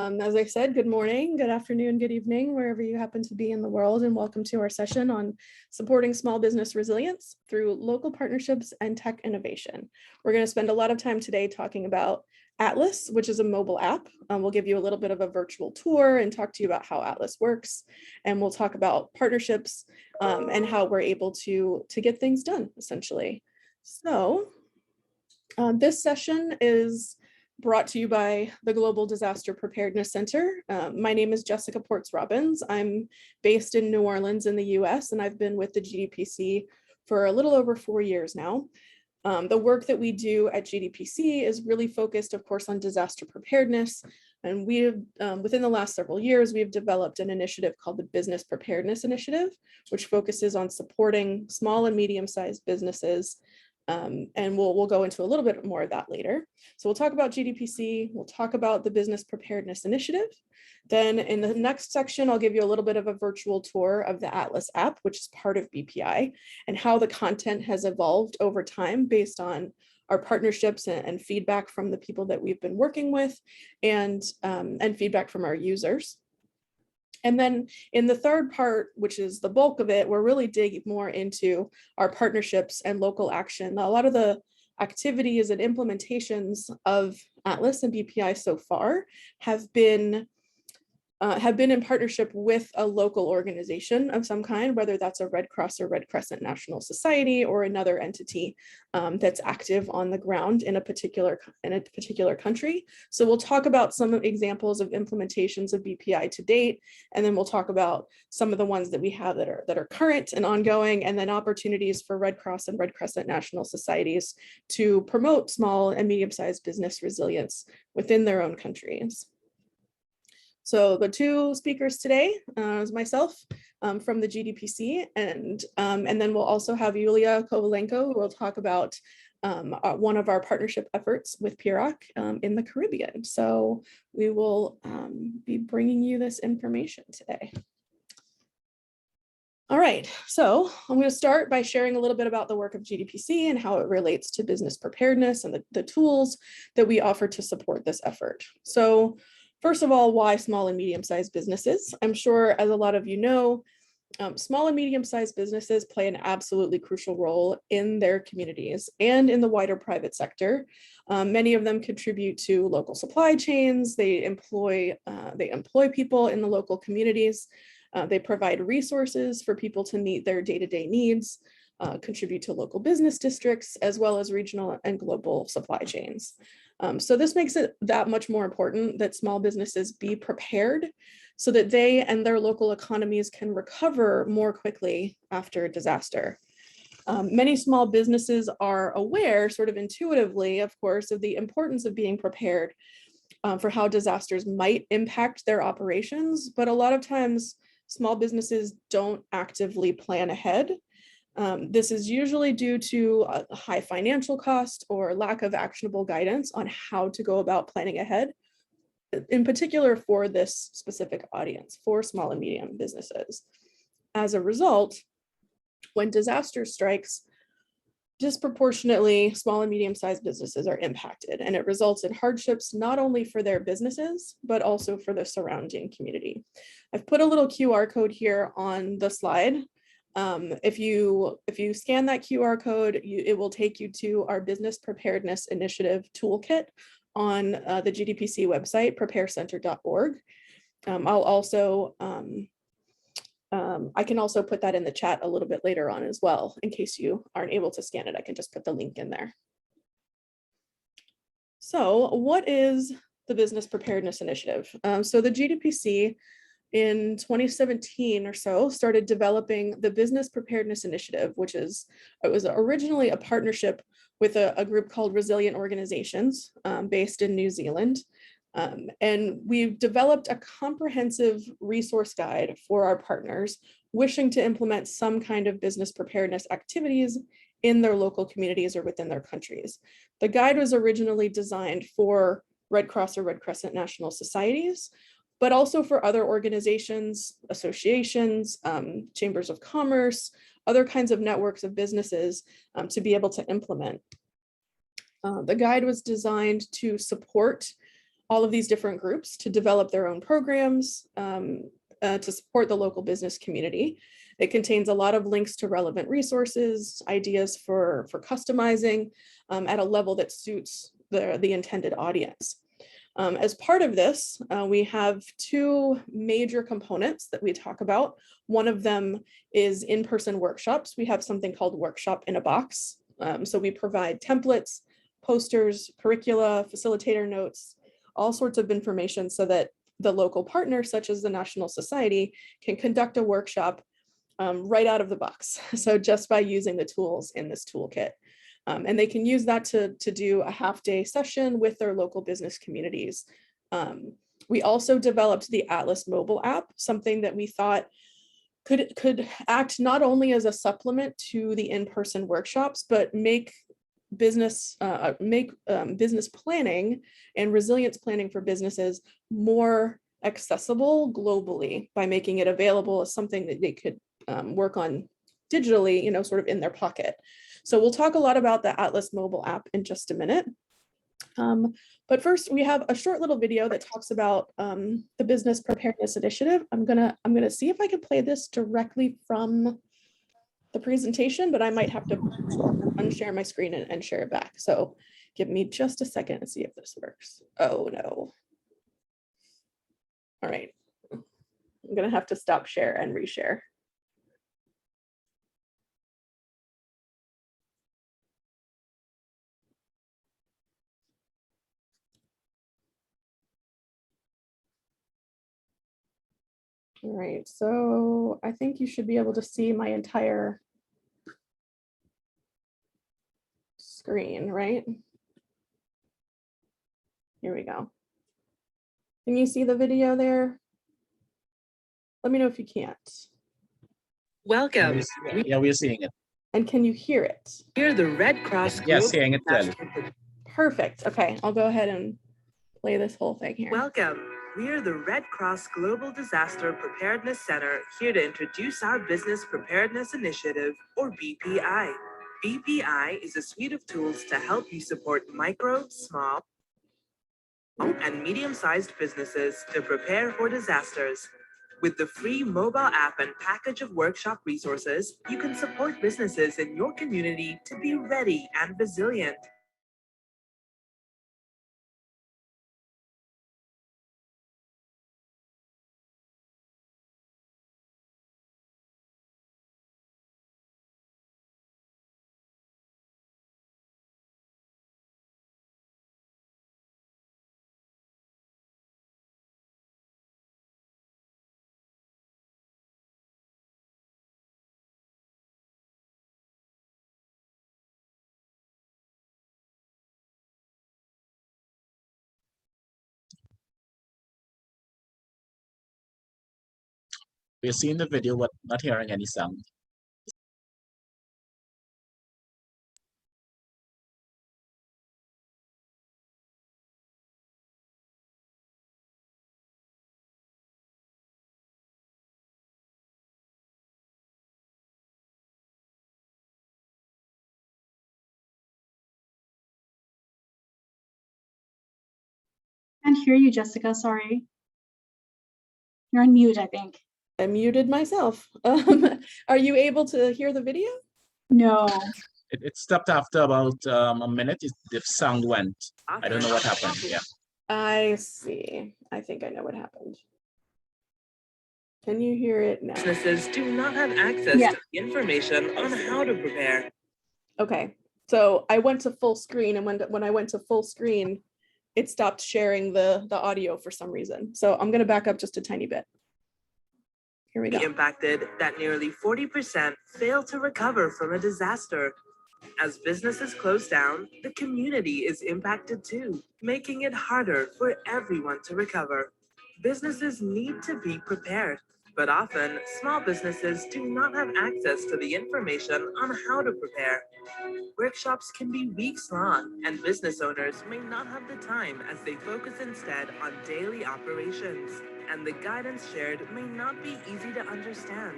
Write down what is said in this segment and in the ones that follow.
As I said, good morning, good afternoon, good evening, wherever you happen to be in the world, and welcome to our session on supporting small business resilience through local partnerships and tech innovation. We're going to spend a lot of time today talking about Atlas, which is a mobile app. We'll give you a little bit of a virtual tour and talk to you about how Atlas works. And we'll talk about partnerships and how we're able to get things done, essentially. So this session is brought to you by the Global Disaster Preparedness Center. My name is Jessica Ports-Robbins. I'm based in New Orleans in the US, and I've been with the GDPC for a little over 4 years now. The work that we do at GDPC is really focused, of course, on disaster preparedness. And we have, within the last several years, we've developed an initiative called the Business Preparedness Initiative, which focuses on supporting small and medium-sized businesses. And we'll go into a little bit more of that later. So we'll talk about GDPC, we'll talk about the Business Preparedness Initiative. Then in the next section, I'll give you a little bit of a virtual tour of the Atlas app, which is part of BPI, and how the content has evolved over time based on our partnerships and feedback from the people that we've been working with, and feedback from our users. And then in the third part, which is the bulk of it, we're really digging more into our partnerships and local action. A lot of the activities and implementations of Atlas and BPI so far have been in partnership with a local organization of some kind, whether that's a Red Cross or Red Crescent National Society or another entity that's active on the ground in a particular country. So we'll talk about some examples of implementations of BPI to date, and then we'll talk about some of the ones that we have that are current and ongoing, and then opportunities for Red Cross and Red Crescent National Societies to promote small and medium-sized business resilience within their own countries. So the two speakers today is myself from the GDPC, and then we'll also have Yulia Kovalenko, who will talk about one of our partnership efforts with Perak in the Caribbean. So we will be bringing you this information today. All right, so I'm going to start by sharing a little bit about the work of GDPC and how it relates to business preparedness and the tools that we offer to support this effort. So first of all, why small and medium-sized businesses? I'm sure, as a lot of you know, small and medium-sized businesses play an absolutely crucial role in their communities and in the wider private sector. Many of them contribute to local supply chains. They employ people in the local communities. They provide resources for people to meet their day-to-day needs, contribute to local business districts, as well as regional and global supply chains. So this makes it that much more important that small businesses be prepared so that they and their local economies can recover more quickly after a disaster. Many small businesses are aware, sort of intuitively, of course, of the importance of being prepared for how disasters might impact their operations, but a lot of times small businesses don't actively plan ahead. This is usually due to a high financial cost or lack of actionable guidance on how to go about planning ahead, in particular for this specific audience, for small and medium businesses. As a result, when disaster strikes, disproportionately small and medium-sized businesses are impacted, and it results in hardships not only for their businesses, but also for the surrounding community. I've put a little QR code here on the slide. If you scan that QR code, it will take you to our Business Preparedness Initiative toolkit on the GDPC website, preparecenter.org. I can also put that in the chat a little bit later on as well. In case you aren't able to scan it, I can just put the link in there. So what is the Business Preparedness Initiative? So the GDPC in 2017 or so started developing the Business Preparedness Initiative, it was originally a partnership with a group called Resilient Organizations based in New Zealand. And we've developed a comprehensive resource guide for our partners wishing to implement some kind of business preparedness activities in their local communities or within their countries. The guide was originally designed for Red Cross or Red Crescent National Societies, but also for other organizations, associations, chambers of commerce, other kinds of networks of businesses to be able to implement. The guide was designed to support all of these different groups to develop their own programs to support the local business community. It contains a lot of links to relevant resources, ideas for customizing at a level that suits the intended audience. As part of this, we have two major components that we talk about. One of them is in-person workshops. We have something called Workshop in a Box. So we provide templates, posters, curricula, facilitator notes, all sorts of information so that the local partner, such as the National Society, can conduct a workshop right out of the box. So just by using the tools in this toolkit. And they can use that to do a half-day session with their local business communities. We also developed the Atlas mobile app, something that we thought could act not only as a supplement to the in-person workshops, but make business planning and resilience planning for businesses more accessible globally by making it available as something that they could work on digitally, sort of in their pocket. So we'll talk a lot about the Atlas mobile app in just a minute. But first, we have a short little video that talks about the Business Preparedness Initiative. I'm gonna see if I can play this directly from the presentation, but I might have to unshare my screen and share it back. So give me just a second and see if this works. Oh no. All right. I'm gonna have to stop share and reshare. All right, so I think you should be able to see my entire screen, right? Here we go. Can you see the video there? Let me know if you can't. Welcome. Yeah, we're seeing it. And can you hear it? We're the Red Cross. Yeah, seeing it clearly. Perfect. Okay, I'll go ahead and play this whole thing here. Welcome. We are the Red Cross Global Disaster Preparedness Center, here to introduce our Business Preparedness Initiative, or BPI. BPI is a suite of tools to help you support micro, small, and medium-sized businesses to prepare for disasters. With the free mobile app and package of workshop resources, you can support businesses in your community to be ready and resilient. We're seeing the video, but not hearing any sound. Can't hear you, Jessica, sorry. You're on mute, I think. I muted myself. Are you able to hear the video? No. It stopped after about a minute. The sound went. I don't know what happened. Yeah. I see. I think I know what happened. Can you hear it now? Businesses do not have access to the information on how to prepare. Okay, so I went to full screen, and when I went to full screen, it stopped sharing the audio for some reason. So I'm gonna back up just a tiny bit. Here we go. Impacted that nearly 40% fail to recover from a disaster. As businesses close down, the community is impacted too, making it harder for everyone to recover. Businesses need to be prepared, but often small businesses do not have access to the information on how to prepare. Workshops can be weeks long, and business owners may not have the time as they focus instead on daily operations. And the guidance shared may not be easy to understand.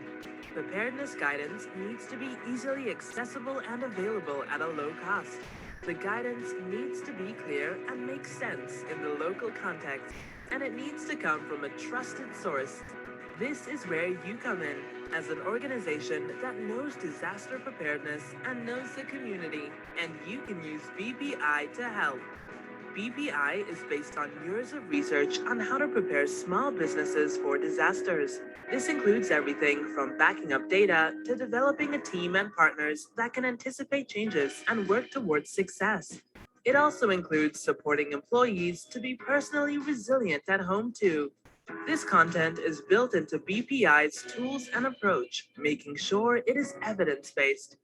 Preparedness guidance needs to be easily accessible and available at a low cost. The guidance needs to be clear and make sense in the local context, and it needs to come from a trusted source. This is where you come in as an organization that knows disaster preparedness and knows the community, and you can use BPI to help. BPI is based on years of research on how to prepare small businesses for disasters. This includes everything from backing up data to developing a team and partners that can anticipate changes and work towards success. It also includes supporting employees to be personally resilient at home too. This content is built into BPI's tools and approach, making sure it is evidence-based.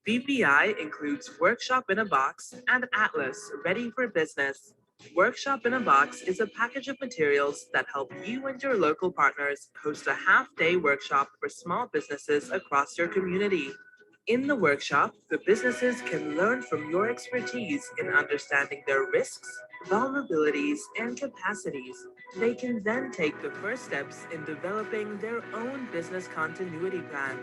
BPI includes Workshop in a Box and Atlas, Ready for Business. Workshop in a Box is a package of materials that help you and your local partners host a half-day workshop for small businesses across your community. In the workshop, the businesses can learn from your expertise in understanding their risks, vulnerabilities, and capacities. They can then take the first steps in developing their own business continuity plan.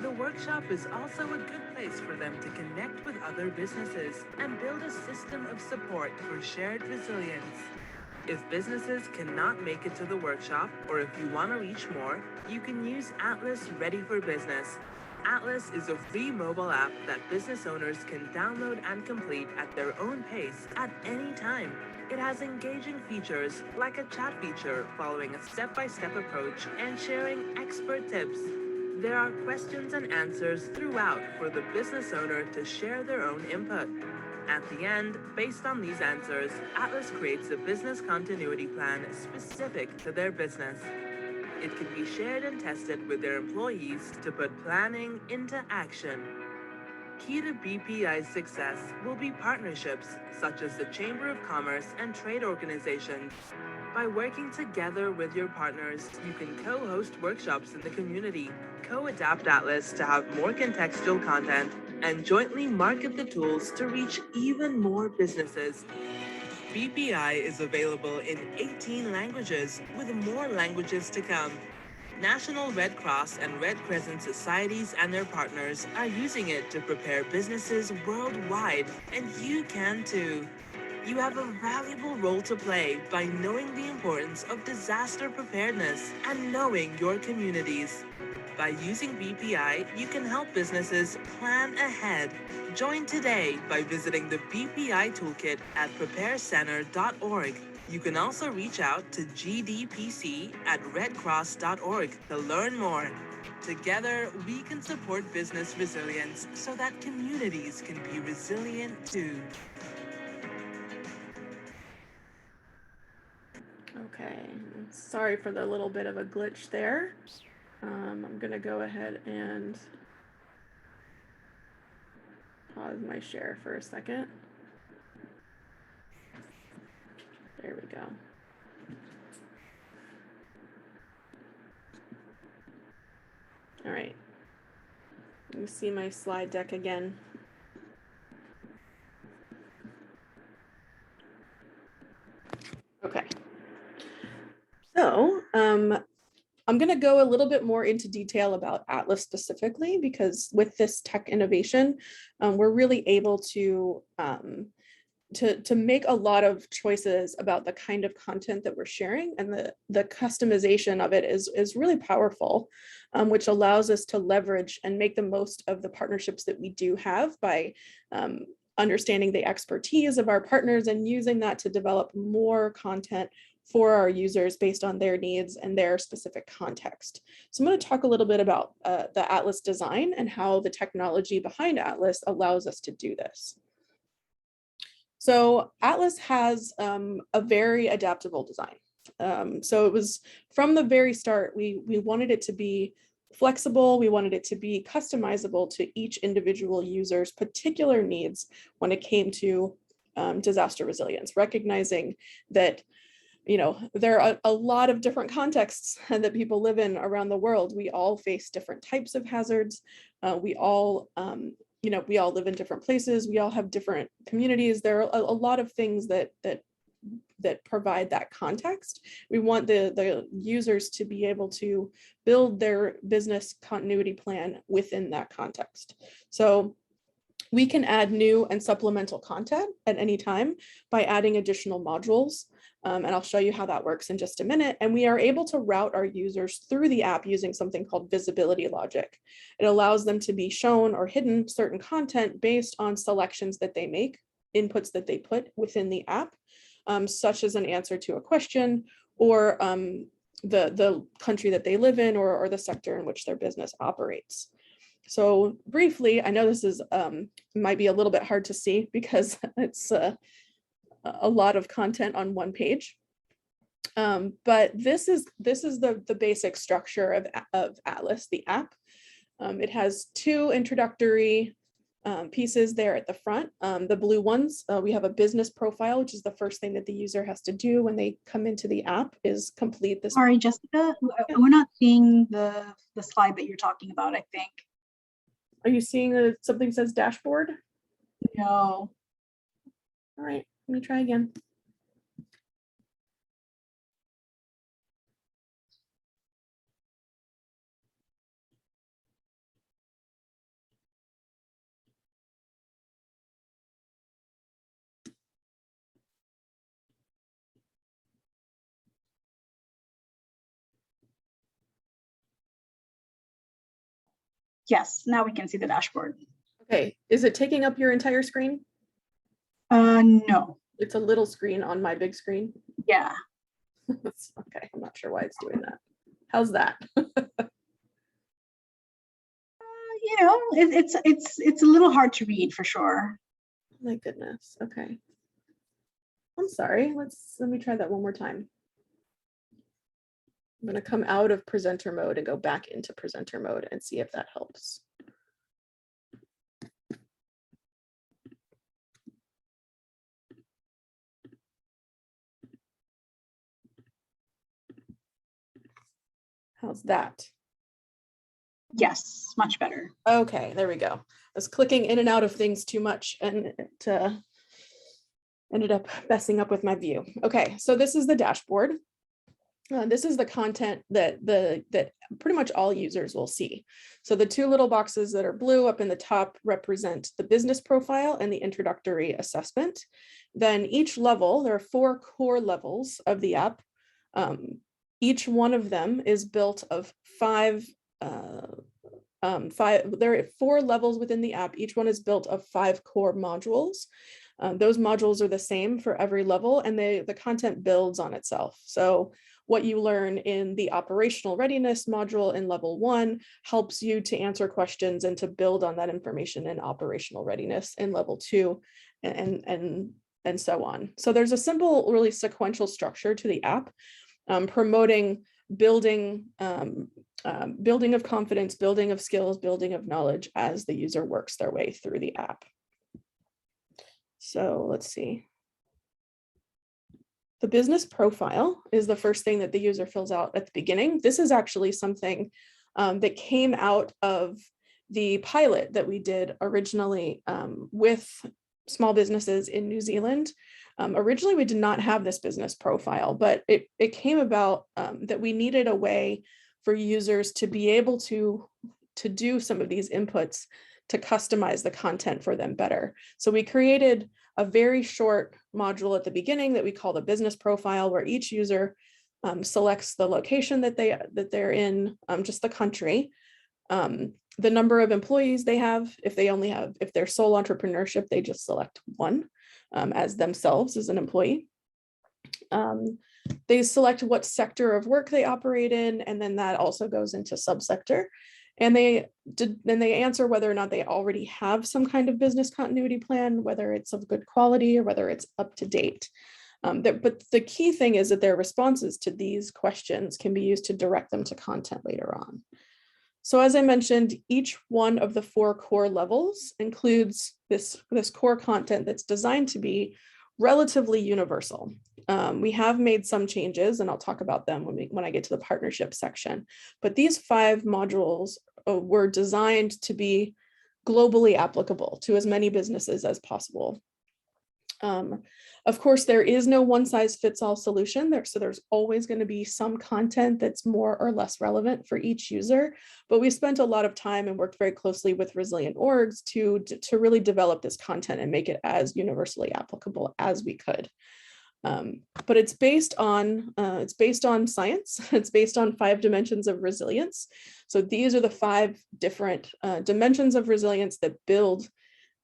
The workshop is also a good place for them to connect with other businesses and build a system of support for shared resilience. If businesses cannot make it to the workshop, or if you want to reach more, you can use Atlas Ready for Business. Atlas is a free mobile app that business owners can download and complete at their own pace at any time. It has engaging features like a chat feature following a step-by-step approach and sharing expert tips. There are questions and answers throughout for the business owner to share their own input. At the end, based on these answers, Atlas creates a business continuity plan specific to their business. It can be shared and tested with their employees to put planning into action. Key to BPI's success will be partnerships such as the Chamber of Commerce and trade organizations. By working together with your partners, you can co-host workshops in the community, co-adapt Atlas to have more contextual content, and jointly market the tools to reach even more businesses. BPI is available in 18 languages, with more languages to come. National Red Cross and Red Crescent societies and their partners are using it to prepare businesses worldwide, and you can too. You have a valuable role to play by knowing the importance of disaster preparedness and knowing your communities. By using BPI, you can help businesses plan ahead. Join today by visiting the BPI Toolkit at preparecenter.org. You can also reach out to GDPC at redcross.org to learn more. Together, we can support business resilience so that communities can be resilient too. Okay, sorry for the little bit of a glitch there. I'm gonna go ahead and pause my share for a second. There we go. All right, let me see my slide deck again. Okay, so I'm going to go a little bit more into detail about Atlas specifically, because with this tech innovation, we're really able to make a lot of choices about the kind of content that we're sharing, and the customization of it is really powerful, which allows us to leverage and make the most of the partnerships that we do have by understanding the expertise of our partners and using that to develop more content for our users based on their needs and their specific context. So I'm going to talk a little bit about the Atlas design and how the technology behind Atlas allows us to do this. So Atlas has a very adaptable design. So it was from the very start, we wanted it to be flexible. We wanted it to be customizable to each individual user's particular needs when it came to disaster resilience, recognizing that there are a lot of different contexts that people live in around the world. We all face different types of hazards. We all live in different places. We all have different communities. There are a lot of things that provide that context. We want the users to be able to build their business continuity plan within that context. So We can add new and supplemental content at any time by adding additional modules. And I'll show you how that works in just a minute. And we are able to route our users through the app using something called visibility logic. It allows them to be shown or hidden certain content based on selections that they make, inputs that they put within the app, such as an answer to a question or the country that they live in or the sector in which their business operates. So briefly, I know this is might be a little bit hard to see because it's a lot of content on one page. But this is the basic structure of Atlas, the app. It has two introductory pieces there at the front. The blue ones, we have a business profile, which is the first thing that the user has to do when they come into the app is complete this. Sorry, Jessica, we're not seeing the slide that you're talking about, I think. Are you seeing that something says dashboard? No. All right, let me try again. Yes, now we can see the dashboard. Okay, is it taking up your entire screen? No. It's a little screen on my big screen. Yeah. Okay, I'm not sure why it's doing that. How's that? You know, it's a little hard to read for sure. My goodness. Okay. I'm sorry. Let me try that one more time. I'm going to come out of presenter mode and go back into presenter mode and see if that helps. How's that? Yes, much better. Okay, there we go. I was clicking in and out of things too much and it ended up messing up with my view. Okay, so this is the dashboard. This is the content that pretty much all users will see. So the two little boxes that are blue up in the top represent the business profile and the introductory assessment. Then each level, there are 4 core levels of the app. Each one of them is built of 5. There are 4 levels within the app. Each one is built of 5 core modules. Those modules are the same for every level, and the content builds on itself. So what you learn in the operational readiness module in level 1 helps you to answer questions and to build on that information in operational readiness in level 2 and so on. So there's a simple, really sequential structure to the app, promoting building of confidence, building of skills, building of knowledge as the user works their way through the app. So let's see. The business profile is the first thing that the user fills out at the beginning. This is actually something that came out of the pilot that we did originally with small businesses in New Zealand. Originally, we did not have this business profile, but it came about that we needed a way for users to be able to do some of these inputs to customize the content for them better. So we created a very short module at the beginning that we call the business profile, where each user selects the location that they're in, just the country, the number of employees they have. If they're sole entrepreneurship, they just select 1 as themselves as an employee. They select what sector of work they operate in, and then that also goes into subsector. And they answer whether or not they already have some kind of business continuity plan, whether it's of good quality or whether it's up to date. But the key thing is that their responses to these questions can be used to direct them to content later on. So as I mentioned, each one of the 4 core levels includes this core content that's designed to be relatively universal. We have made some changes, and I'll talk about them when I get to the partnership section. But these 5 modules were designed to be globally applicable to as many businesses as possible. Of course, there is no one size fits all solution there. So there's always going to be some content that's more or less relevant for each user. But we spent a lot of time and worked very closely with resilient orgs to really develop this content and make it as universally applicable as we could. But it's based on science. It's based on 5 dimensions of resilience. So these are the 5 different dimensions of resilience that build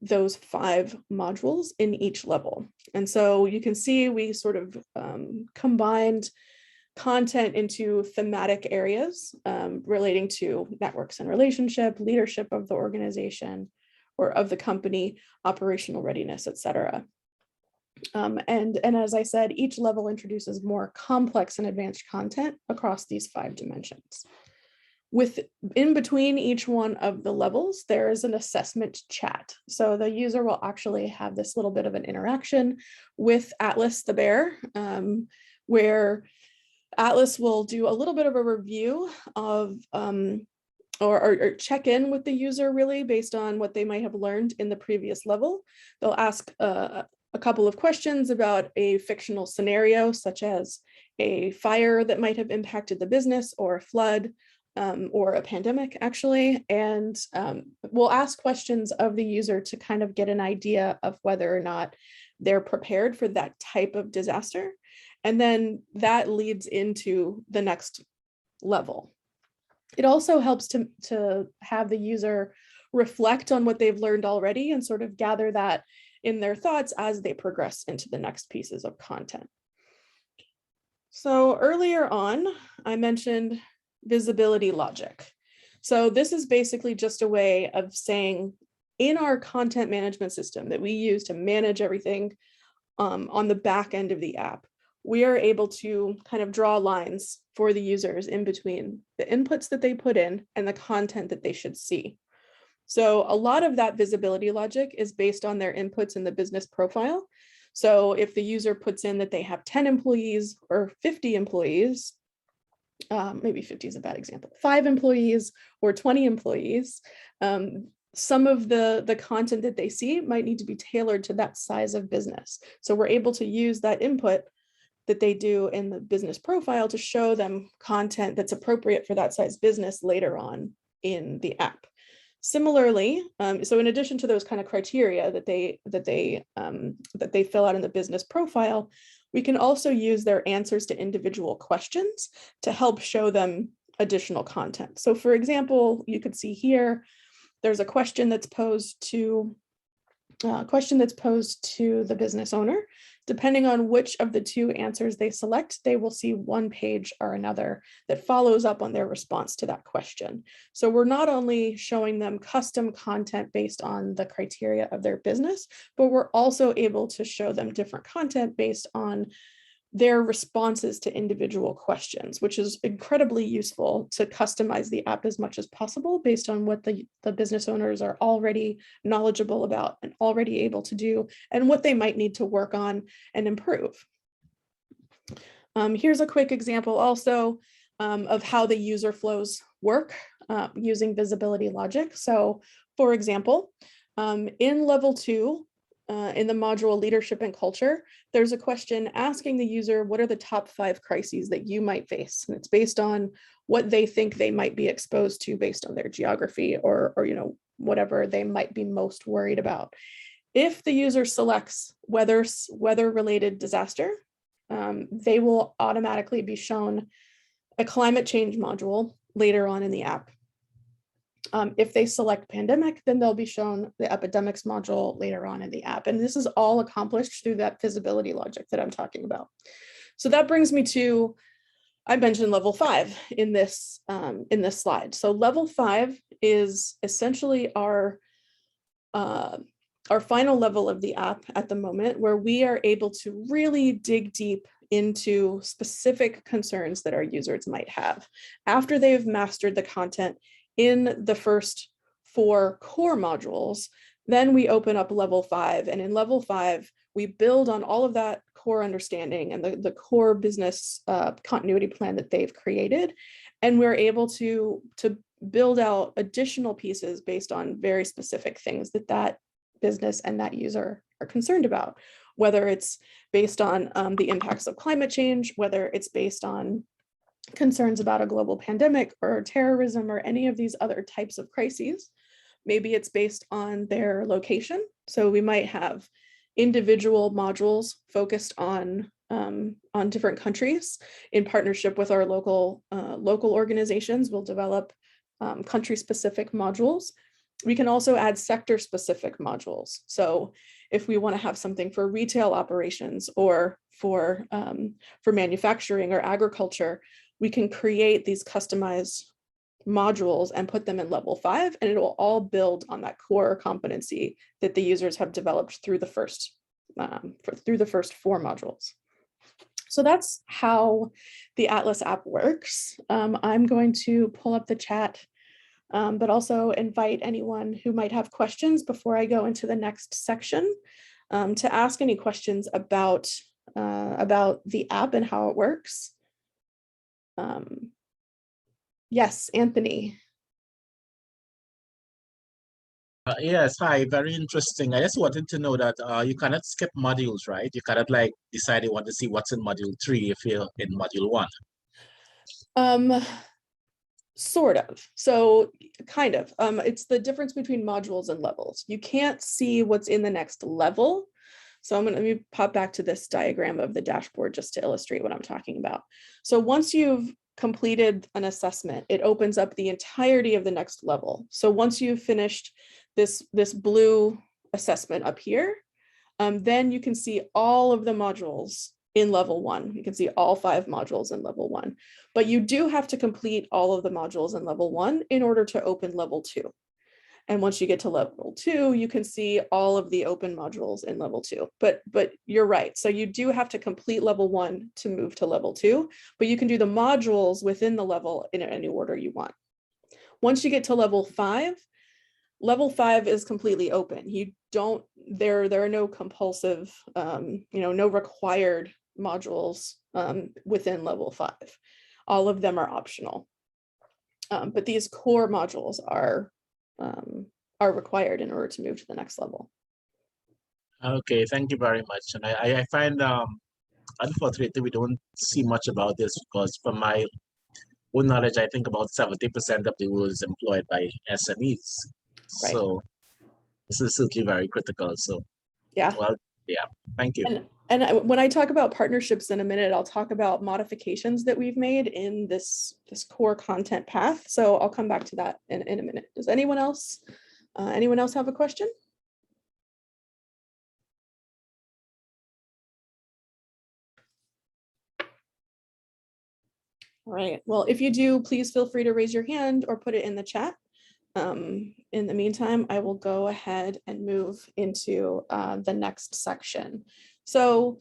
those 5 modules in each level. And so you can see we sort of combined content into thematic areas relating to networks and relationship, leadership of the organization or of the company, operational readiness, et cetera. And as I said, each level introduces more complex and advanced content across these 5 dimensions. In between each one of the levels, there is an assessment chat. So the user will actually have this little bit of an interaction with Atlas the bear, where Atlas will do a little bit of a review of or check in with the user really based on what they might have learned in the previous level. They'll ask a couple of questions about a fictional scenario, such as a fire that might have impacted the business or a flood, or a pandemic actually, and we'll ask questions of the user to kind of get an idea of whether or not they're prepared for that type of disaster. And then that leads into the next level. It also helps to have the user reflect on what they've learned already and sort of gather that in their thoughts as they progress into the next pieces of content. So earlier on, I mentioned visibility logic. So this is basically just a way of saying in our content management system that we use to manage everything on the back end of the app, we are able to kind of draw lines for the users in between the inputs that they put in and the content that they should see. So a lot of that visibility logic is based on their inputs in the business profile. So if the user puts in that they have 10 employees or 50 employees, maybe 50 is a bad example, 5 employees or 20 employees, some of the content that they see might need to be tailored to that size of business. So we're able to use that input that they do in the business profile to show them content that's appropriate for that size business later on in the app. Similarly, so in addition to those kind of criteria that they fill out in the business profile, we can also use their answers to individual questions to help show them additional content. So for example, you could see here, there's a question that's posed to the business owner. Depending on which of the 2 answers they select, they will see one page or another that follows up on their response to that question. So we're not only showing them custom content based on the criteria of their business, but we're also able to show them different content based on their responses to individual questions, which is incredibly useful to customize the app as much as possible based on what the business owners are already knowledgeable about and already able to do and what they might need to work on and improve. Here's a quick example also of how the user flows work using visibility logic. So for example, in level 2, in the module leadership and culture, there's a question asking the user, what are the top 5 crises that you might face? And it's based on what they think they might be exposed to based on their geography or whatever they might be most worried about. If the user selects weather-related disaster, they will automatically be shown a climate change module later on in the app. If they select pandemic, then they'll be shown the epidemics module later on in the app. And this is all accomplished through that visibility logic that I'm talking about. So that brings me to, I mentioned level 5 in this slide. So level 5 is essentially our final level of the app at the moment, where we are able to really dig deep into specific concerns that our users might have. After they've mastered the content in the first 4 core modules, then we open up level 5. And in level 5, we build on all of that core understanding and the core business continuity plan that they've created. And we're able to build out additional pieces based on very specific things that business and that user are concerned about. whether it's based on the impacts of climate change, whether it's based on concerns about a global pandemic or terrorism or any of these other types of crises. Maybe it's based on their location. So we might have individual modules focused on different countries. In partnership with our local organizations, we'll develop country-specific modules. We can also add sector-specific modules. So if we want to have something for retail operations or for manufacturing or agriculture, we can create these customized modules and put them in level 5, and it will all build on that core competency that the users have developed through the first 4 modules. So that's how the Atlas app works. I'm going to pull up the chat, but also invite anyone who might have questions before I go into the next section to ask any questions about the app and how it works. Yes, Anthony. Yes, hi, very interesting. I just wanted to know that you cannot skip modules, right? You cannot like decide you want to see what's in module 3 if you're in module 1. Sort of. So kind of. It's the difference between modules and levels. You can't see what's in the next level. So let me pop back to this diagram of the dashboard just to illustrate what I'm talking about. So once you've completed an assessment, it opens up the entirety of the next level. So once you've finished this blue assessment up here, then you can see all of the modules in level 1. You can see all 5 modules in level 1, but you do have to complete all of the modules in level 1 in order to open level 2. And once you get to level 2, you can see all of the open modules in level 2. But you're right. So you do have to complete level 1 to move to level 2, but you can do the modules within the level in any order you want. Once you get to level 5 is completely open. You don't, there are no compulsive, no required modules within level 5. All of them are optional. But these core modules are required in order to move to the next level. Okay, thank you very much. And I find unfortunately we don't see much about this because from my own knowledge, I think about 70% of the world is employed by SMEs. Right. So this is certainly very critical. So yeah, well, yeah, thank you. And when I talk about partnerships in a minute, I'll talk about modifications that we've made in this core content path. So I'll come back to that in a minute. Does anyone else have a question? All right, well, if you do, please feel free to raise your hand or put it in the chat. In the meantime, I will go ahead and move into the next section. So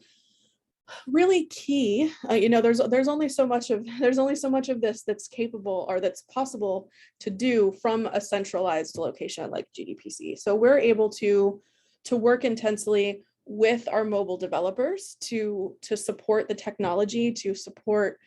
really key, there's only so much of this that's capable or that's possible to do from a centralized location like GDPC. So we're able to work intensely with our mobile developers to support the technology, to support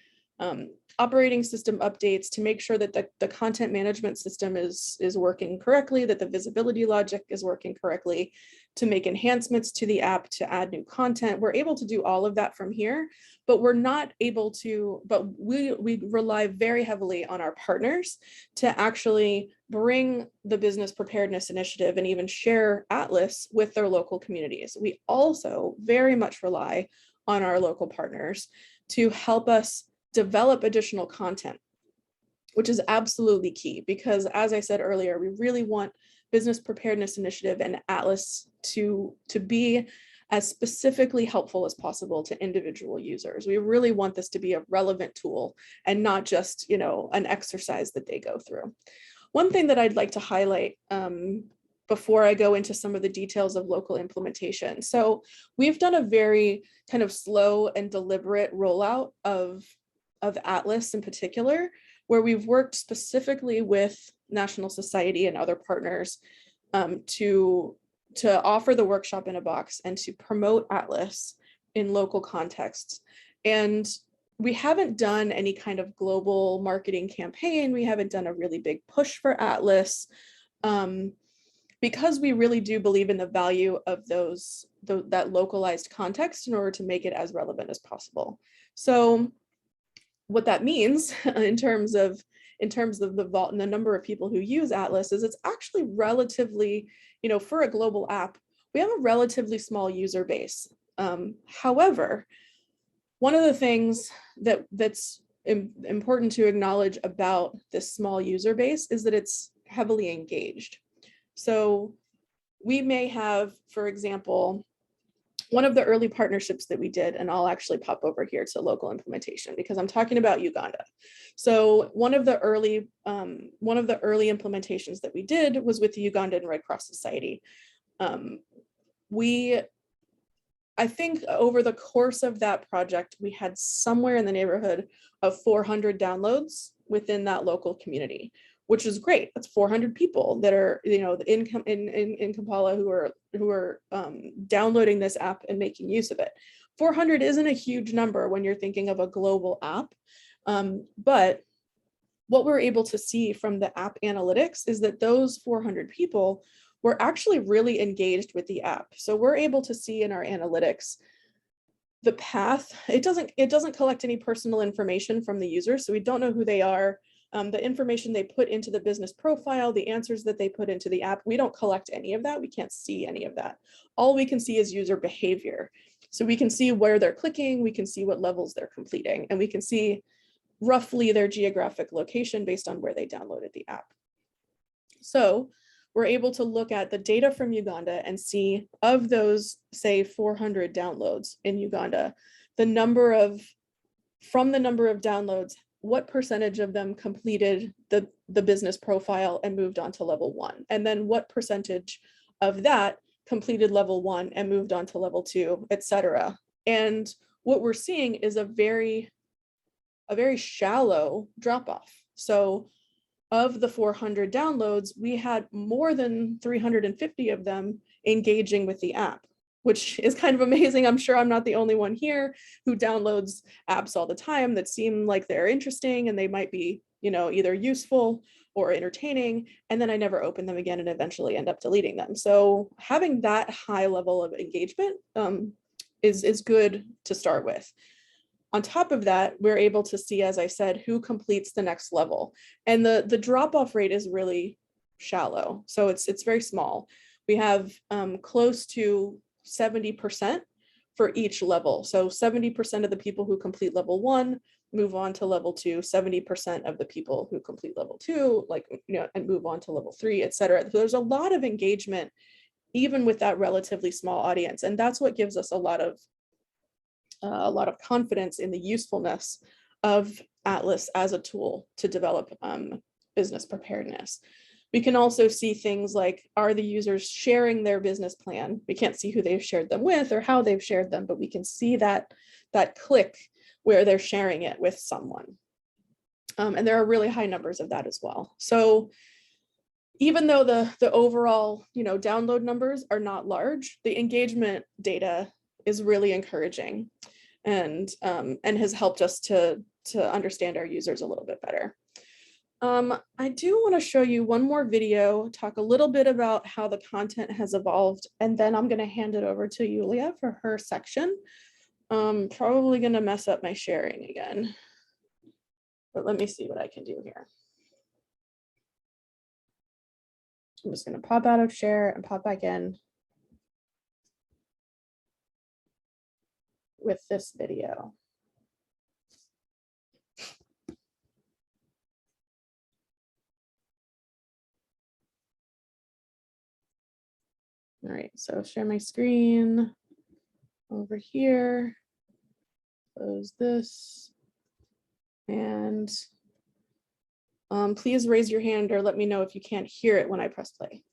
operating system updates, to make sure that the content management system is working correctly, that the visibility logic is working correctly, to make enhancements to the app, to add new content. We're able to do all of that from here, but we're not able to, but we rely very heavily on our partners to actually bring the Business Preparedness Initiative and even share Atlas with their local communities. We also very much rely on our local partners to help us develop additional content, which is absolutely key because, as I said earlier, we really want Business Preparedness Initiative and Atlas to be as specifically helpful as possible to individual users. We really want this to be a relevant tool and not just, an exercise that they go through. One thing that I'd like to highlight before I go into some of the details of local implementation. So we've done a very kind of slow and deliberate rollout of Atlas in particular, where we've worked specifically with National Society and other partners to offer the workshop in a box and to promote Atlas in local contexts. And we haven't done any kind of global marketing campaign. We haven't done a really big push for Atlas. because we really do believe in the value of that localized context in order to make it as relevant as possible. So what that means in terms of the number of people who use Atlas is it's actually relatively, for a global app, we have a relatively small user base. However, one of the things that's important to acknowledge about this small user base is that it's heavily engaged. So we may have, for example, one of the early partnerships that we did, and I'll actually pop over here to local implementation because I'm talking about Uganda. So one of the early implementations that we did was with the Ugandan Red Cross Society. I think over the course of that project, we had somewhere in the neighborhood of 400 downloads within that local community, which is great. That's 400 people that are, in Kampala who are downloading this app and making use of it. 400 isn't a huge number when you're thinking of a global app, but what we're able to see from the app analytics is that those 400 people were actually really engaged with the app. So we're able to see in our analytics the path. It doesn't collect any personal information from the user, so we don't know who they are. The information they put into the business profile, the answers that they put into the app, we don't collect any of that. We can't see any of that. All we can see is user behavior. So we can see where they're clicking, we can see what levels they're completing, and we can see roughly their geographic location based on where they downloaded the app. So we're able to look at the data from Uganda and see of those, say, 400 downloads in Uganda, from the number of downloads, what percentage of them completed the business profile and moved on to level 1? And then what percentage of that completed level 1 and moved on to level 2, et cetera. And what we're seeing is a very shallow drop-off. So of the 400 downloads, we had more than 350 of them engaging with the app, which is kind of amazing. I'm sure I'm not the only one here who downloads apps all the time that seem like they're interesting and they might be, either useful or entertaining, and then I never open them again and eventually end up deleting them. So having that high level of engagement is good to start with. On top of that, we're able to see, as I said, who completes the next level. And the drop-off rate is really shallow. So it's very small. We have close to 70% for each level. So 70% of the people who complete level 1 move on to level 2, 70% of the people who complete level 2, and move on to level 3, et cetera. So there's a lot of engagement, even with that relatively small audience. And that's what gives us a lot of confidence in the usefulness of Atlas as a tool to develop business preparedness. We can also see things like, are the users sharing their business plan? We can't see who they've shared them with or how they've shared them, but we can see that click where they're sharing it with someone. And there are really high numbers of that as well. So even though the overall download numbers are not large, the engagement data is really encouraging and has helped us to understand our users a little bit better. I do want to show you one more video, talk a little bit about how the content has evolved, and then I'm going to hand it over to Yulia for her section. Probably going to mess up my sharing again, but let me see what I can do here. I'm just going to pop out of share and pop back in with this video. All right, so share my screen over here, close this, and please raise your hand or let me know if you can't hear it when I press play.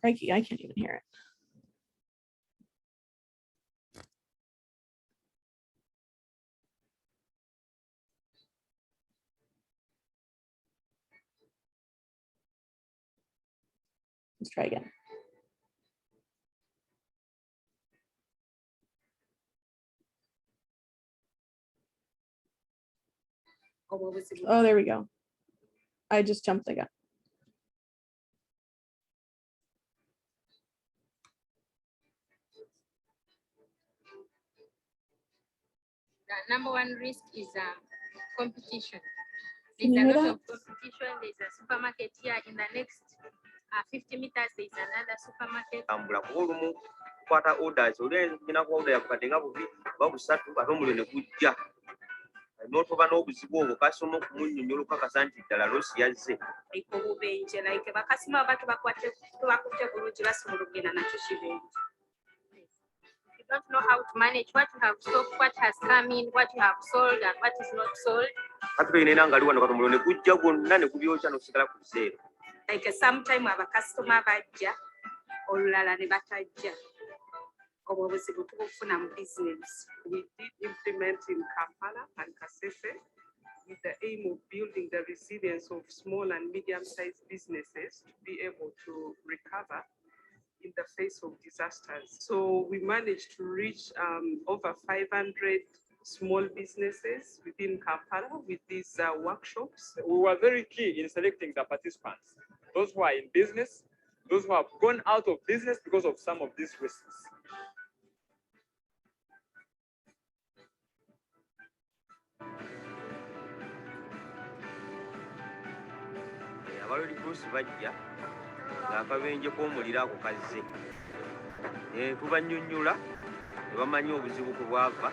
Crikey, I can't even hear it. Let's try again. Oh, there we go. I just jumped the gun. The number one risk is competition. Can There's you a hear lot that? of competition. There's a supermarket here. In the next 50 meters, there's another supermarket. Kwata orders olina ku order yakukadde nga bubiri babusatu ate omuliro ne gujja n'otoba n'obuzibu obwo kasoma okumunnyonnyola okukakasa nti ddala losi yazze Obubenje like bakasima abantu bakutte bulungi basobola okugenda nakyo kibenje. You don't know how to manage what you have stocked, what has come in, what you have sold and what is not sold. kati toyina nga ali wano kati omuliro ne gujja gwonna ne gubyokya n'osigala ku zeero. Like sometime abakasitoma bajja olulala ne batajja. We did implement in Kampala and Kasese with the aim of building the resilience of small and medium-sized businesses to be able to recover in the face of disasters. So we managed to reach over 500 small businesses within Kampala with these workshops. We were very key in selecting the participants, those who are in business, those who have gone out of business because of some of these risks. Abalodi Bruce bajja ng'akabenje k'omuliro ako kazze ne tubannyonnyola ne bamanya obuzibu kwe bwava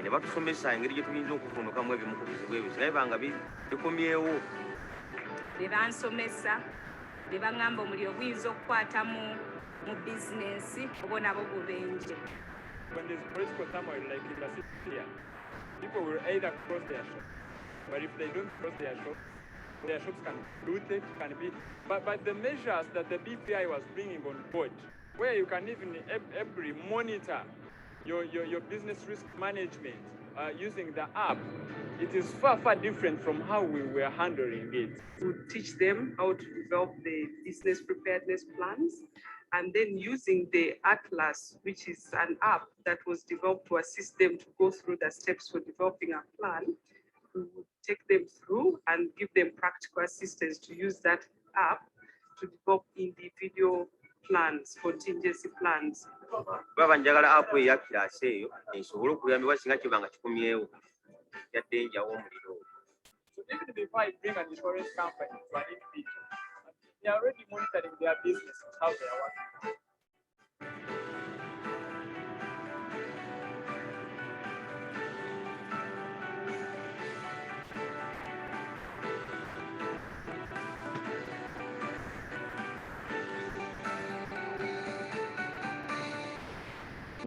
ne batusomesa engeri gye tuyinza okuvundukamu ebimu ku bizibu ebyo zirabanga nga bikomyewo. Ne bansomesa ne baŋŋamba omuliro guyinza okukwata mu bizinensi obo nabo gubenje. When there's political turmoil like in the city here, people will either cross their shop, but if they don't cross their shops can be looted, can be. But the measures that the BPI was bringing on board, where you can even every monitor your business risk management using the app, it is far different from how we were handling it. To teach them how to develop the business preparedness plans, and then using the Atlas, which is an app that was developed to assist them to go through the steps for developing a plan. We would take them through and give them practical assistance to use that app to develop individual plans, contingency plans. Baba njagala app eya kirasi eyo esobole okuyambibwa singa kiba nga kikomyewo yadde enjawo omuliro. So even before I bring an insurance company to an individual, they are already monitoring their business, how they are working.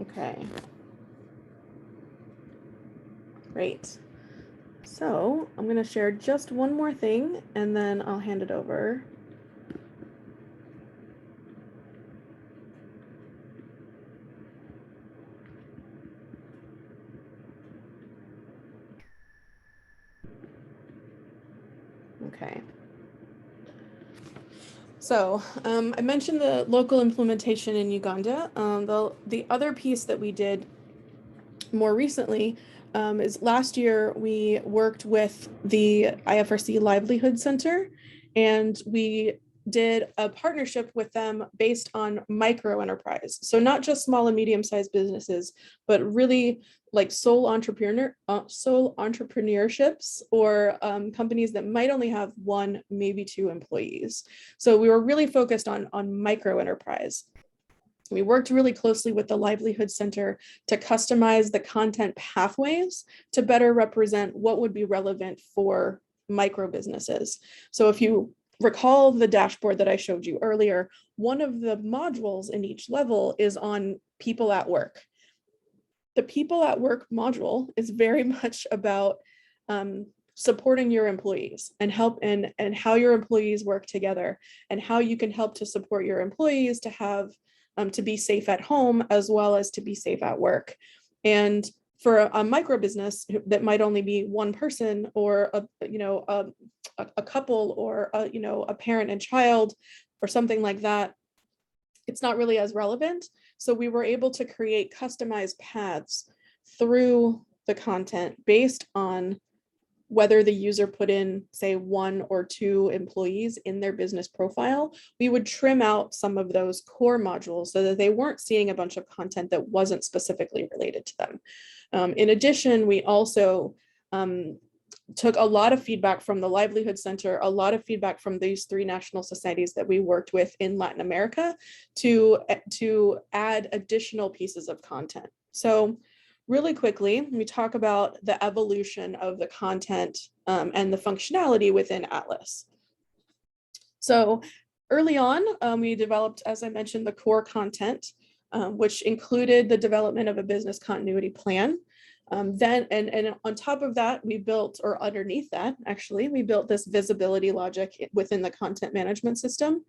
Okay. Great. So I'm going to share just one more thing and then I'll hand it over. Okay. So I mentioned the local implementation in Uganda. The other piece that we did more recently is last year we worked with the IFRC Livelihood Center, and we did a partnership with them based on micro enterprise. So not just small and medium-sized businesses, but really like sole entrepreneurships or companies that might only have 1, maybe 2 employees. So we were really focused on micro enterprise. We worked really closely with the Livelihood Center to customize the content pathways to better represent what would be relevant for micro businesses. So if you recall the dashboard that I showed you earlier, one of the modules in each level is on people at work. The people at work module is very much about supporting your employees and how your employees work together and how you can help to support your employees to have to be safe at home as well as to be safe at work. And for a micro business that might only be one person or a couple or a parent and child or something like that, it's not really as relevant. So we were able to create customized paths through the content based on whether the user put in, say, 1 or 2 employees in their business profile, we would trim out some of those core modules so that they weren't seeing a bunch of content that wasn't specifically related to them. In addition, we also took a lot of feedback from the Livelihood Center, a lot of feedback from these 3 national societies that we worked with in Latin America to add additional pieces of content. So really quickly, we talk about the evolution of the content and the functionality within Atlas. So early on, we developed, as I mentioned, the core content, which included the development of a business continuity plan. Then, and on top of that, we built, or underneath that, actually, we built this visibility logic within the content management system.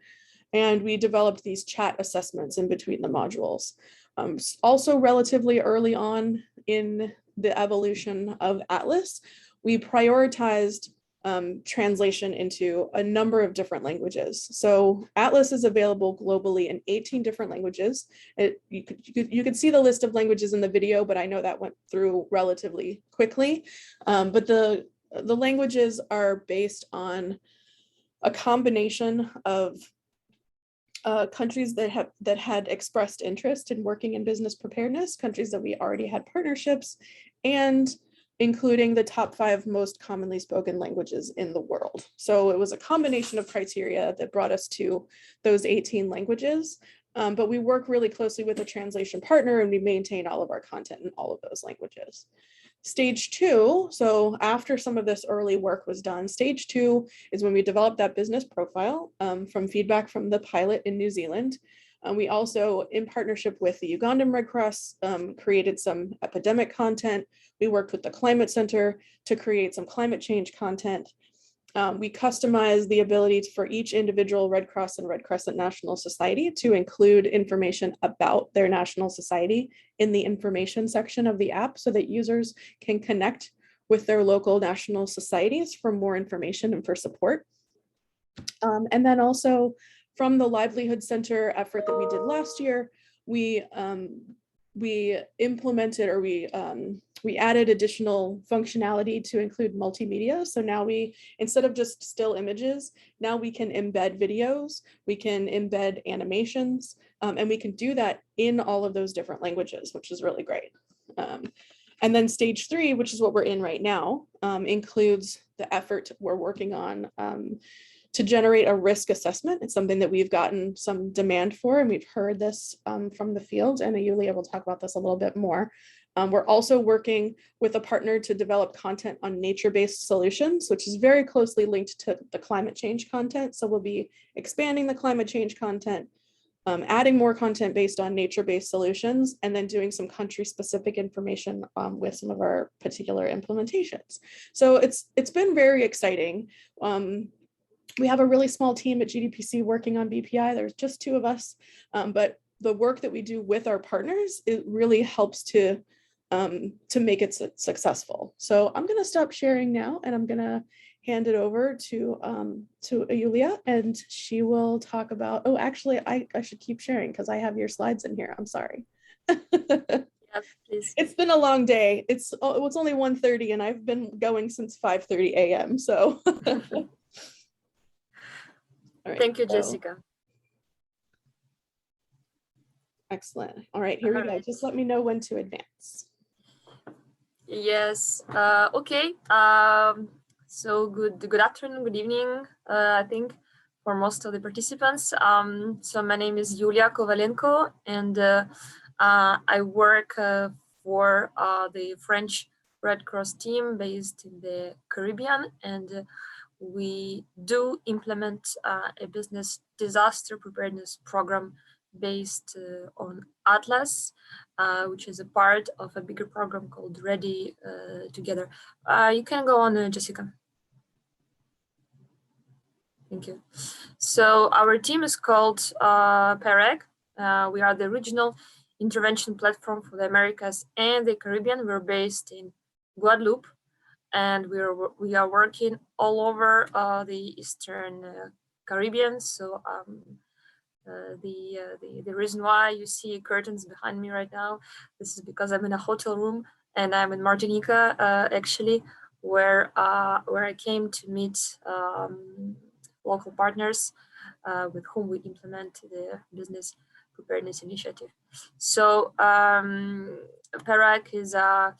And we developed these chat assessments in between the modules. Also relatively early on in the evolution of Atlas, we prioritized translation into a number of different languages. So Atlas is available globally in 18 different languages. You could see the list of languages in the video, but I know that went through relatively quickly. But the languages are based on a combination of countries that had expressed interest in working in business preparedness, countries that we already had partnerships, and including the top 5 most commonly spoken languages in the world. So it was a combination of criteria that brought us to those 18 languages, but we work really closely with a translation partner and we maintain all of our content in all of those languages. Stage 2, so after some of this early work was done, stage 2 is when we developed that business profile from feedback from the pilot in New Zealand. We also, in partnership with the Ugandan Red Cross, created some epidemic content. We worked with the Climate Center to create some climate change content. We customized the ability for each individual Red Cross and Red Crescent National Society to include information about their national society in the information section of the app so that users can connect with their local national societies for more information and for support. And then also from the Livelihood Center effort that we did last year, we implemented, or we added additional functionality to include multimedia. So now instead of just still images, now we can embed videos, we can embed animations, and we can do that in all of those different languages, which is really great. And then stage 3, which is what we're in right now, includes the effort we're working on to generate a risk assessment. It's something that we've gotten some demand for, and we've heard this from the field, and Yulia will talk about this a little bit more. We're also working with a partner to develop content on nature-based solutions, which is very closely linked to the climate change content. So we'll be expanding the climate change content, adding more content based on nature-based solutions, and then doing some country-specific information with some of our particular implementations. So it's been very exciting. We have a really small team at GDPC working on BPI. There's just 2 of us, but the work that we do with our partners, it really helps to make it successful. So I'm going to stop sharing now, and I'm going to hand it over to Yulia, and she will talk about. Oh, actually, I should keep sharing because I have your slides in here. I'm sorry. Yeah, please. It's been a long day. It's only 1:30, and I've been going since 5:30 a.m. So. All right, Thank you, Jessica. Excellent. All right, here we go. Just let me know when to advance. Yes. Okay. So good afternoon, good evening, I think, for most of the participants. So my name is Yulia Kovalenko, and I work for the French Red Cross team based in the Caribbean, and we do implement a business disaster preparedness program based on Atlas, which is a part of a bigger program called Ready Together. You can go on, Jessica. Thank you. So our team is called Perak. We are the regional intervention platform for the Americas and the Caribbean. We're based in Guadeloupe, and we are working all over the Eastern Caribbean. So the reason why you see curtains behind me right now, this is because I'm in a hotel room and I'm in Martinica, actually, where I came to meet local partners with whom we implement the Business Preparedness Initiative. So Perak is a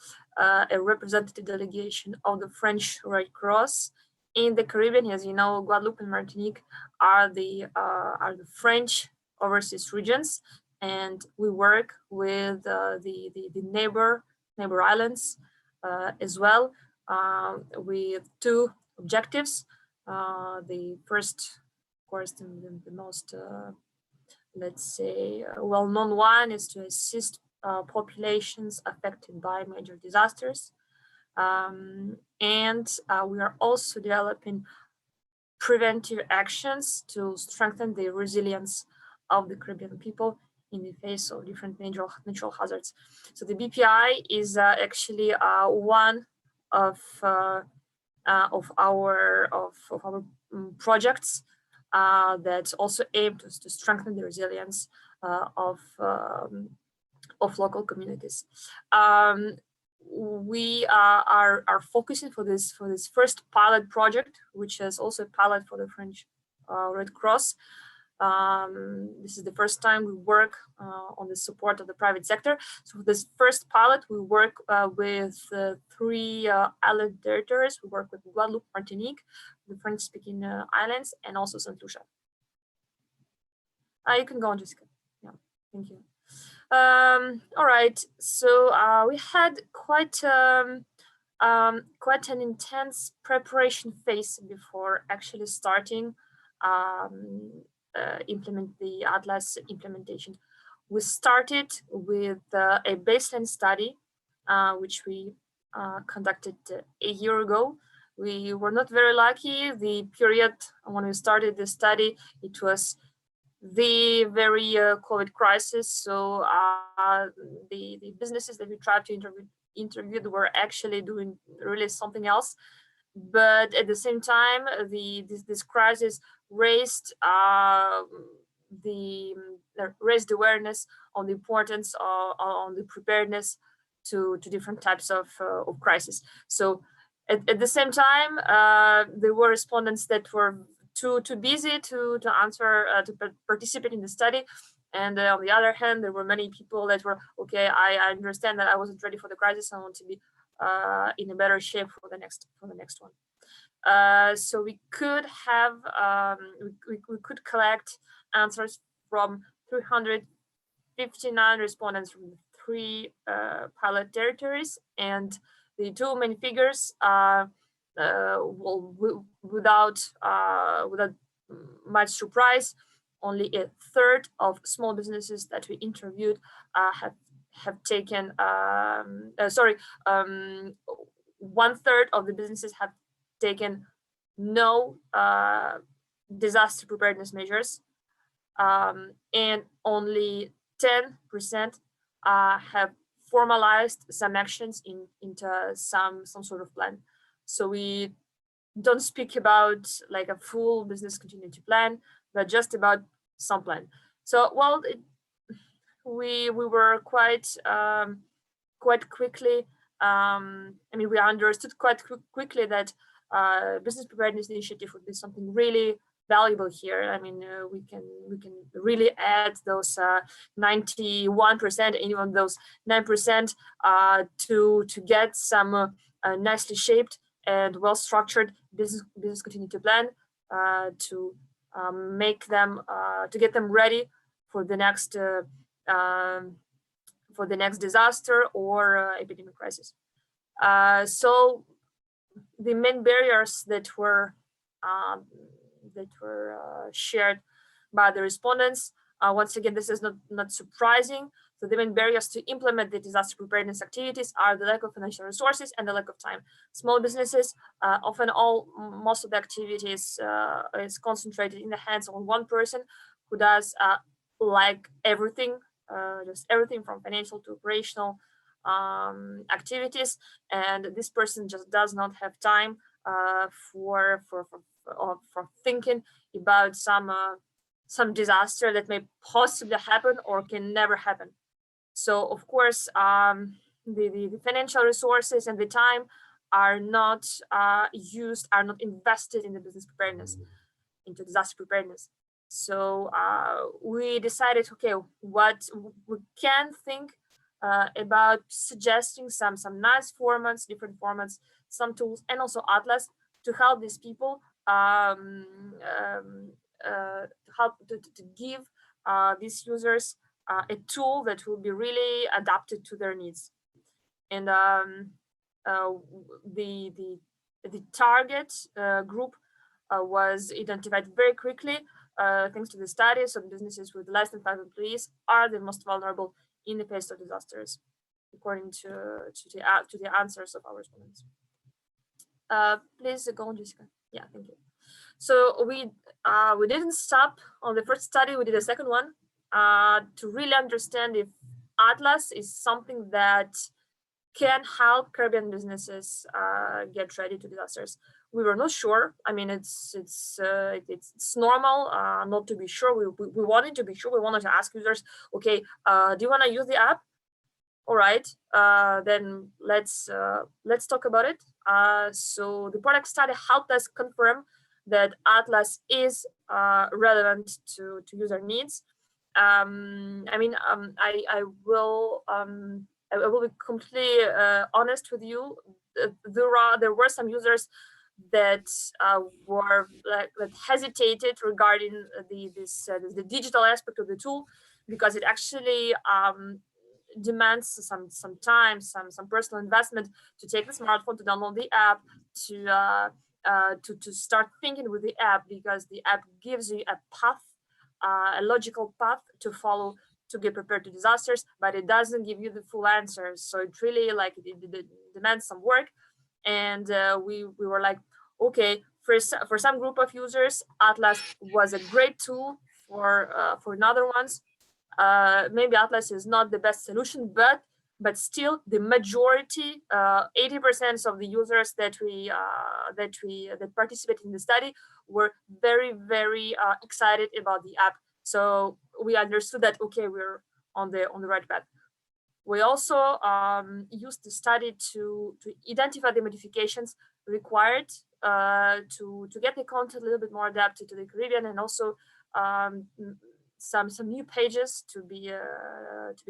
representative delegation of the French Red Cross in the Caribbean. As you know, Guadeloupe and Martinique are the French overseas regions, and we work with the neighbor islands as well, with two objectives. The first, of course, the most let's say well-known one is to assist populations affected by major disasters, and we are also developing preventive actions to strengthen the resilience of the Caribbean people in the face of different natural hazards. So the BPI is actually one of our projects that also aim to strengthen the resilience of local communities. We are focusing for this first pilot project, which is also a pilot for the French Red Cross. This is the first time we work on the support of the private sector. So for this first pilot, we work with 3 island territories. We work with Guadeloupe, Martinique, the French-speaking islands, and also St. Lucia. You can go on, Jessica. Yeah, thank you. All right, so we had quite an intense preparation phase before actually starting implement the Atlas implementation. We started with a baseline study, which we conducted a year ago. We were not very lucky. The period when we started the study, it was the very COVID crisis. So the businesses that we tried to interview were actually doing really something else. But at the same time, this crisis raised raised awareness on the importance on the preparedness to different types of crisis. So at the same time, there were respondents that were too busy to answer to participate in the study, and on the other hand, there were many people that were okay. I understand that I wasn't ready for the crisis. I want to be in a better shape for the next one. So we could have we could collect answers from 359 respondents from 3 pilot territories, and the 2 main figures without much surprise, only a third of small businesses that we interviewed have taken 1/3 of the businesses have taken no disaster preparedness measures, and only 10% have formalized some actions into some sort of plan. So we don't speak about like a full business continuity plan, but just about some plan. So well, we were quite quickly. We understood quite quickly that Business Preparedness Initiative would be something really valuable here. We can really add those 91% and even those 9% to get some nicely shaped and well-structured business continuity plan to make them to get them ready for the next disaster or epidemic crisis. So the main barriers that were shared by the respondents, once again, this is not surprising. So the main barriers to implement the disaster preparedness activities are the lack of financial resources and the lack of time. Small businesses, often most of the activities is concentrated in the hands of one person who does like everything, just everything from financial to operational activities, and this person just does not have time for thinking about some disaster that may possibly happen or can never happen. So of course, the financial resources and the time are not used, are not invested in the business preparedness, into disaster preparedness. So we decided, okay, what we can think about suggesting some nice formats, different formats, some tools, and also Atlas to help these people help to give these users a tool that will be really adapted to their needs. And the target group was identified very quickly thanks to the study. So businesses with less than 5 employees are the most vulnerable in the face of disasters, according to the answers of our respondents. Please go on, Jessica. Yeah, thank you. So we didn't stop on the first study. We did a second one to really understand if Atlas is something that can help Caribbean businesses get ready to disasters. We were not sure. I mean, it's normal not to be sure. We wanted to be sure. We wanted to ask users, okay, do you want to use the app? All right, then let's talk about it. So the product study helped us confirm that Atlas is relevant to user needs. I mean, I will be completely honest with you. There were some users that were that hesitated regarding the digital aspect of the tool, because it actually demands some time, some personal investment to take the smartphone, to download the app, to start thinking with the app, because the app gives you a path, a logical path to follow to get prepared to disasters, but it doesn't give you the full answers. So it really it demands some work. And we were like, okay, for some group of users, Atlas was a great tool. For another ones, maybe Atlas is not the best solution, but still the majority, 80% of the users that participated in the study were very, very excited about the app. So we understood that, okay, we're on the right path. We also used the study to identify the modifications required to get the content a little bit more adapted to the Caribbean, and also some new pages to be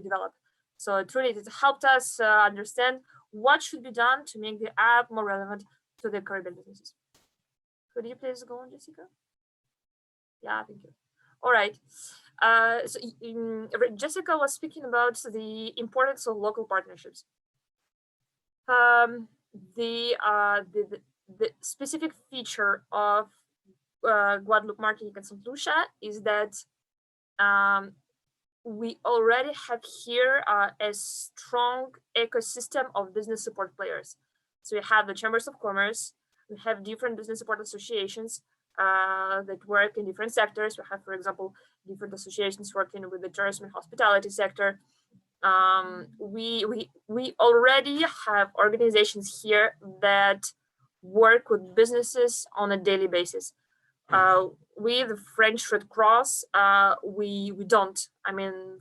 developed. So it really helped us understand what should be done to make the app more relevant to the Caribbean businesses. Could you please go on, Jessica? Yeah, thank you. All right. So Jessica was speaking about the importance of local partnerships. The specific feature of Guadeloupe Marketing and St. Lucia is that we already have here a strong ecosystem of business support players. So we have the chambers of commerce, we have different business support associations that work in different sectors. We have, for example, different associations working with the tourism and hospitality sector. We already have organizations here that work with businesses on a daily basis. With the French Red Cross, we don't. I mean,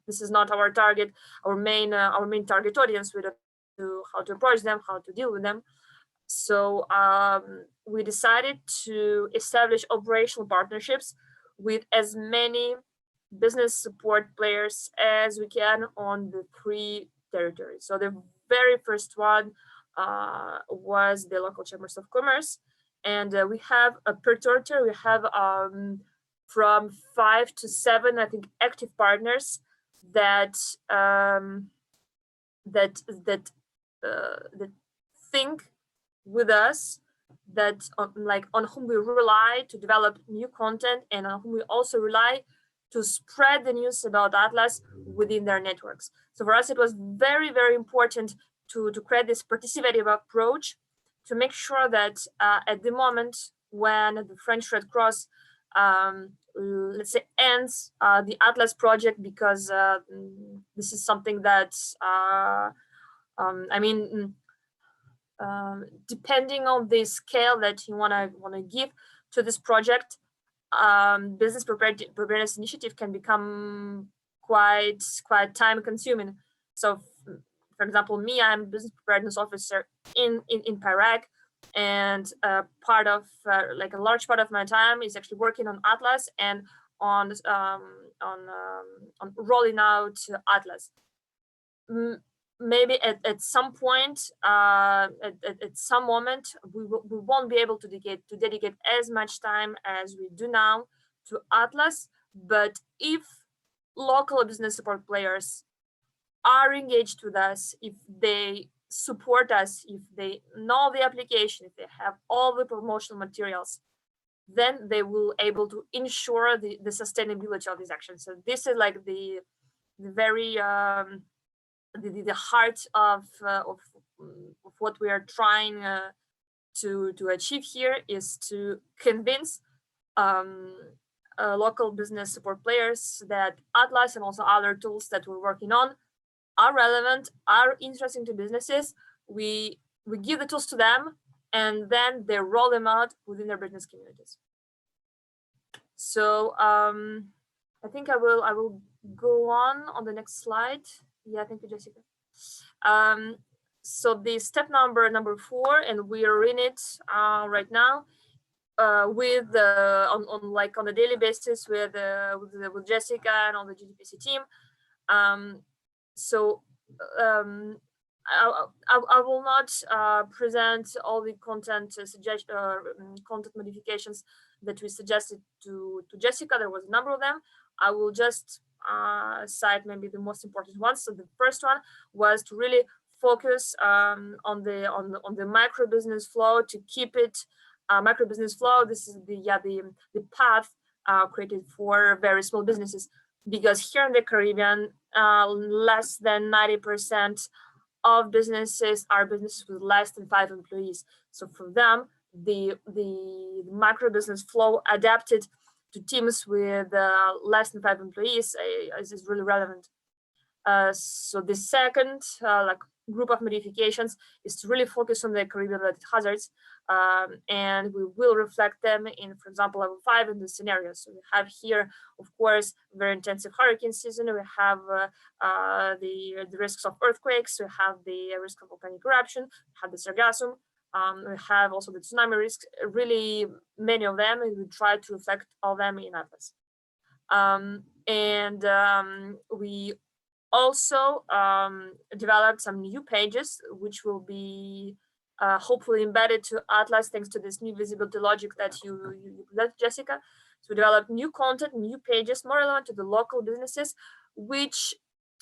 this is not our target. Our main target audience. We don't know how to approach them, how to deal with them. So we decided to establish operational partnerships with as many business support players as we can on the 3 territories. So the very first one was the local chambers of commerce, and we have per territory we have from 5 to 7, I think, active partners that think with us, that on whom we rely to develop new content, and on whom we also rely to spread the news about Atlas within their networks. So for us, it was very, very important to create this participative approach, to make sure that at the moment when the French Red Cross, let's say, ends the Atlas project, because this is something that, I mean, depending on the scale that you wanna give to this project, Business Preparedness Initiative can become quite time consuming. So for example, me, I'm business preparedness officer in Perak, and part of like a large part of my time is actually working on Atlas and on rolling out Atlas. Maybe at some point, at some moment, we won't be able to dedicate as much time as we do now to Atlas. But if local business support players are engaged with us, if they support us, if they know the application, if they have all the promotional materials, then they will able to ensure the sustainability of these actions. So this is like the very the heart of what we are trying to achieve here, is to convince local business support players that Atlas and also other tools that we're working on are relevant, are interesting to businesses. We give the tools to them, and then they roll them out within their business communities. So I think I will go on the next slide. Yeah, thank you, Jessica. So the step number 4, and we are in it right now with on a daily basis with Jessica and on the GDPC team. So I will not present all the content content modifications that we suggested to Jessica. There was a number of them. I will just cite maybe the most important ones. So the first one was to really focus on the micro business flow, to keep it micro business flow. This is the path created for very small businesses, because here in the Caribbean, less than 90% of businesses are businesses with less than 5 employees. So for them, the micro business flow adapted to teams with less than 5 employees is really relevant. So the second group of modifications is to really focus on the Caribbean-related hazards, and we will reflect them in, for example, level 5 in the scenarios. So we have here, of course, very intensive hurricane season. We have the risks of earthquakes. We have the risk of volcanic eruption. We have the sargassum. We have also the tsunami risks. Really many of them, and we try to reflect all of them in Atlas. We also developed some new pages, which will be hopefully embedded to Atlas thanks to this new visibility logic that you presented, Jessica. So we developed new content, new pages more relevant to the local businesses, which,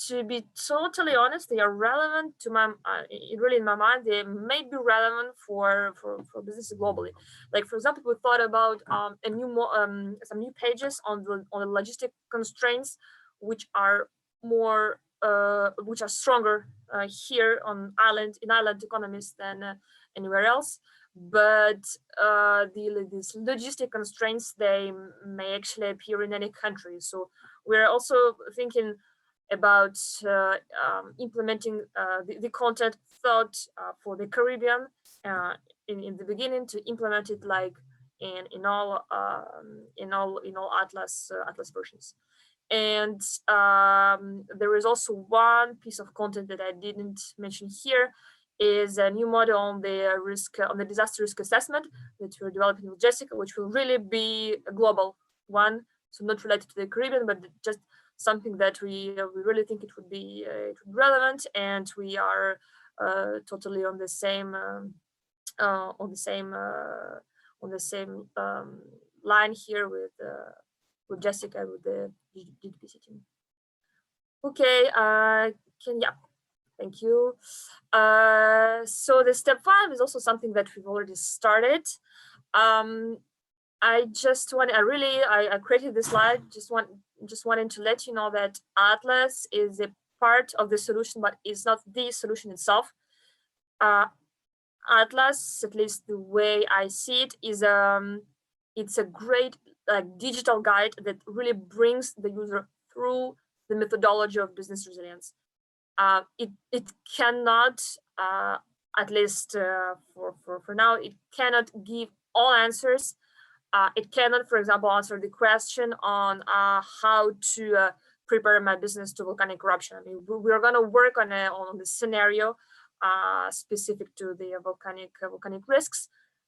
to be totally honest, they are relevant to my, really in my mind, they may be relevant for businesses globally. Like, for example, we thought about some new pages on the logistic constraints, which are more, which are stronger here on in island economies than anywhere else. But these logistic constraints, they may actually appear in any country. So we're also thinking about implementing the content thought for the Caribbean in the beginning, to implement it like in all Atlas versions. And there is also one piece of content that I didn't mention here, is a new model on the disaster risk assessment that we're developing with Jessica, which will really be a global one, so not related to the Caribbean, but just something that we really think it would be relevant, and we are totally on the same line here with Jessica, with the GDPC team. Okay, thank you. So the step 5 is also something that we've already started. I created this slide, just wanting to let you know that Atlas is a part of the solution, but it's not the solution itself. Atlas, at least the way I see it, is it's a great digital guide that really brings the user through the methodology of business resilience. It cannot, at least for now, it cannot give all answers. It cannot, for example, answer the question on how to prepare my business to volcanic eruption. I mean, we're going to work on the scenario specific to the volcanic risks.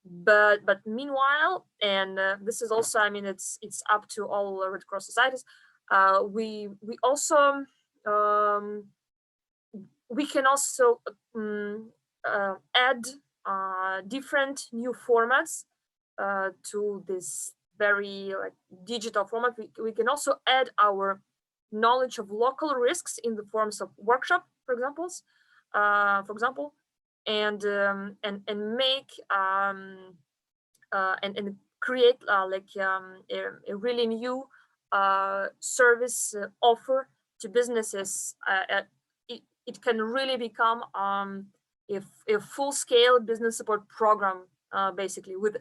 But meanwhile, and this is also, I mean, it's up to all Red Cross societies. We also we can also add different new formats to this very digital format. We can also add our knowledge of local risks in the forms of workshop, for example, and make and create a really new service offer to businesses. It can really become a full-scale business support program, basically, with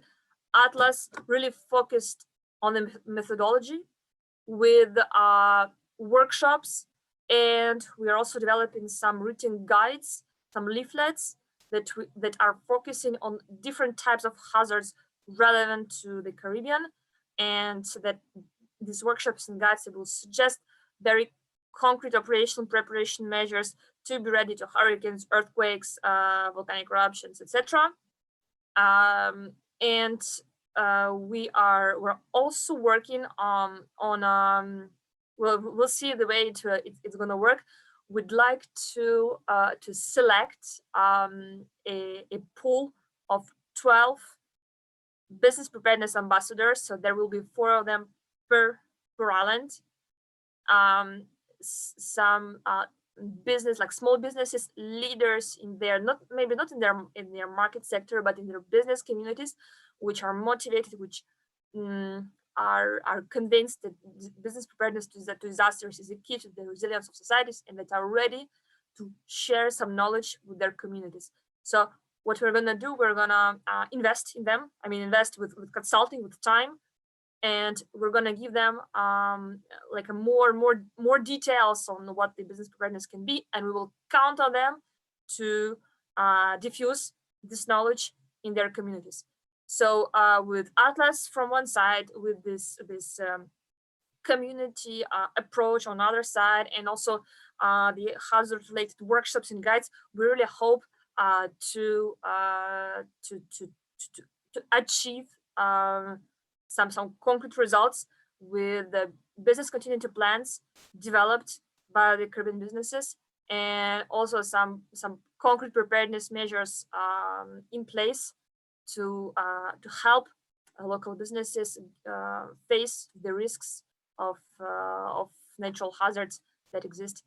Atlas really focused on the methodology, with workshops, and we are also developing some written guides, some leaflets that are focusing on different types of hazards relevant to the Caribbean, and so that these workshops and guides will suggest very concrete operational preparation measures to be ready to hurricanes, earthquakes, volcanic eruptions, etc. We're also working on we'll see the way it's going to work. We'd like to select a pool of 12 business preparedness ambassadors. So there will be 4 of them per island. Some business, like small businesses, leaders in their maybe not in their market sector, but in their business communities, which are motivated, which are convinced that business preparedness to disasters is a key to the resilience of societies, and that are ready to share some knowledge with their communities. So what we're gonna do, we're gonna invest in them. I mean, invest with consulting, with time, and we're gonna give them like a more details on what the business preparedness can be, and we will count on them to diffuse this knowledge in their communities. So with Atlas from one side, with this community approach on the other side, and also the hazard-related workshops and guides, we really hope to achieve some concrete results with the business continuity plans developed by the Caribbean businesses, and also some concrete preparedness measures in place to help local businesses face the risks of natural hazards that exist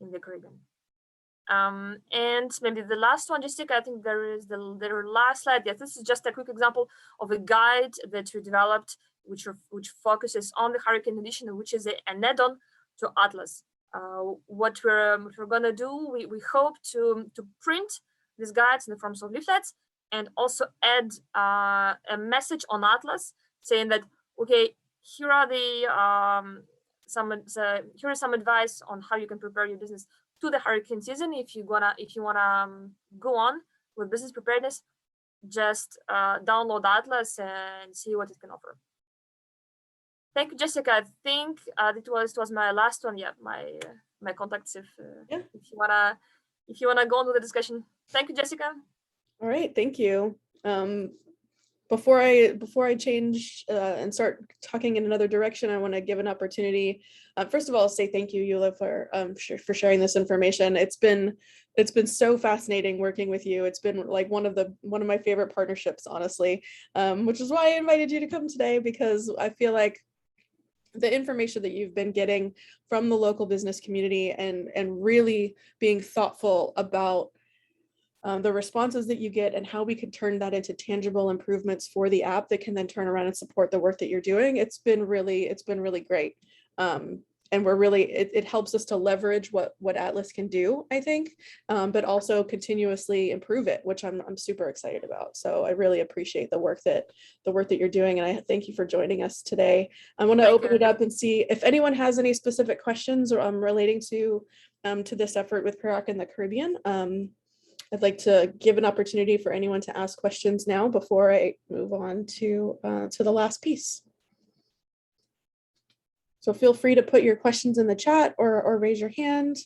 in the Caribbean. And maybe the last one, Jessica, I think there is the last slide. Yes, this is just a quick example of a guide that we developed, which focuses on the hurricane edition, which is an add-on to Atlas. What we're gonna do, we hope to print these guides in the forms of leaflets, and also add a message on Atlas saying that, okay, here are here is some advice on how you can prepare your business to the hurricane season. If you wanna go on with business preparedness, just download Atlas and see what it can offer. Thank you, Jessica. I think it was my last one. Yeah, my contacts. If you wanna go on with the discussion. Thank you, Jessica. All right, thank you. Before I change and start talking in another direction, I want to give an opportunity. First of all, say thank you, Yulia, for sharing this information. It's been so fascinating working with you. It's been like one of my favorite partnerships, honestly, which is why I invited you to come today, because I feel like the information that you've been getting from the local business community and really being thoughtful about the responses that you get and how we could turn that into tangible improvements for the app that can then turn around and support the work that you're doing. It's been really great. And we're really, it helps us to leverage what Atlas can do, I think, but also continuously improve it, which I'm super excited about. So I really appreciate the work that you're doing. And I thank you for joining us today. I want to open it up and see if anyone has any specific questions or relating to this effort with Perak in the Caribbean. I'd like to give an opportunity for anyone to ask questions now before I move on to the last piece. So feel free to put your questions in the chat or raise your hand.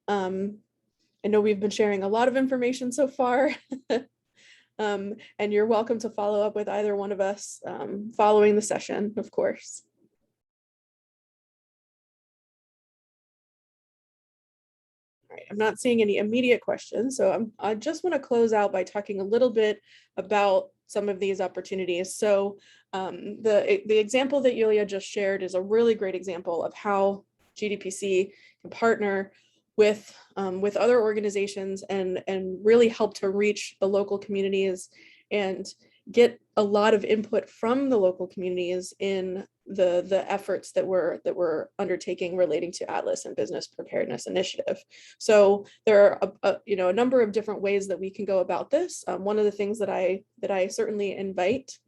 I know we've been sharing a lot of information so far. And you're welcome to follow up with either one of us following the session, of course. All right, I'm not seeing any immediate questions, so I just want to close out by talking a little bit about some of these opportunities. So the example that Yulia just shared is a really great example of how GDPC can partner with other organizations and really help to reach the local communities and get a lot of input from the local communities in the efforts that we're undertaking relating to Atlas and Business Preparedness Initiative. So there are a number of different ways that we can go about this. One of the things that I certainly invite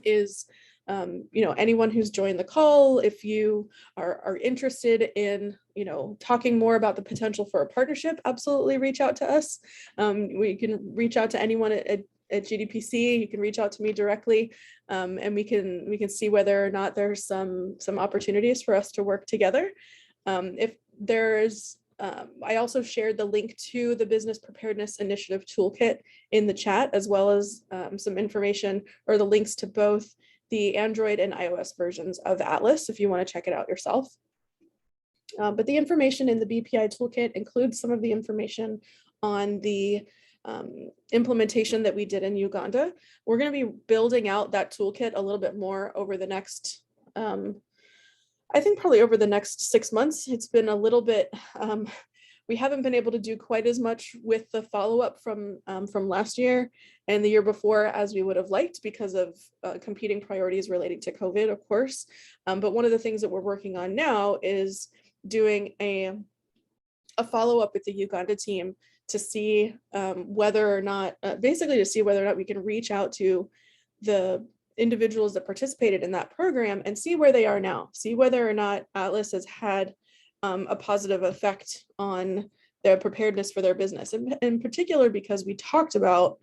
is anyone who's joined the call, if you are interested in talking more about the potential for a partnership, absolutely reach out to us. We can reach out to anyone at GDPC. You can reach out to me directly, and we can see whether or not there's some opportunities for us to work together. If there's I also shared the link to the Business Preparedness Initiative Toolkit in the chat, as well as some information or the links to both the Android and iOS versions of Atlas if you want to check it out yourself. But the information in the BPI toolkit includes some of the information on the implementation that we did in Uganda. We're going to be building out that toolkit a little bit more over the next, I think probably over the next 6 months. It's been a little bit, we haven't been able to do quite as much with the follow-up from last year and the year before as we would have liked because of competing priorities relating to COVID, of course. But one of the things that we're working on now is doing a follow-up with the Uganda team to see whether or not, basically to see whether or not we can reach out to the individuals that participated in that program and see where they are now, see whether or not Atlas has had a positive effect on their preparedness for their business. In particular, because we talked about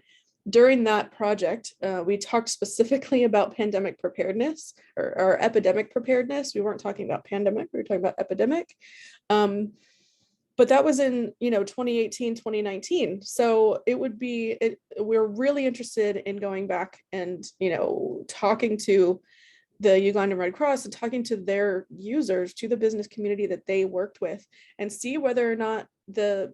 during that project, we talked specifically about pandemic preparedness or epidemic preparedness. We weren't talking about pandemic, we were talking about epidemic. But that was in 2018, 2019. So it would be, we're really interested in going back and talking to the Ugandan Red Cross and talking to their users, to the business community that they worked with, and see whether or not the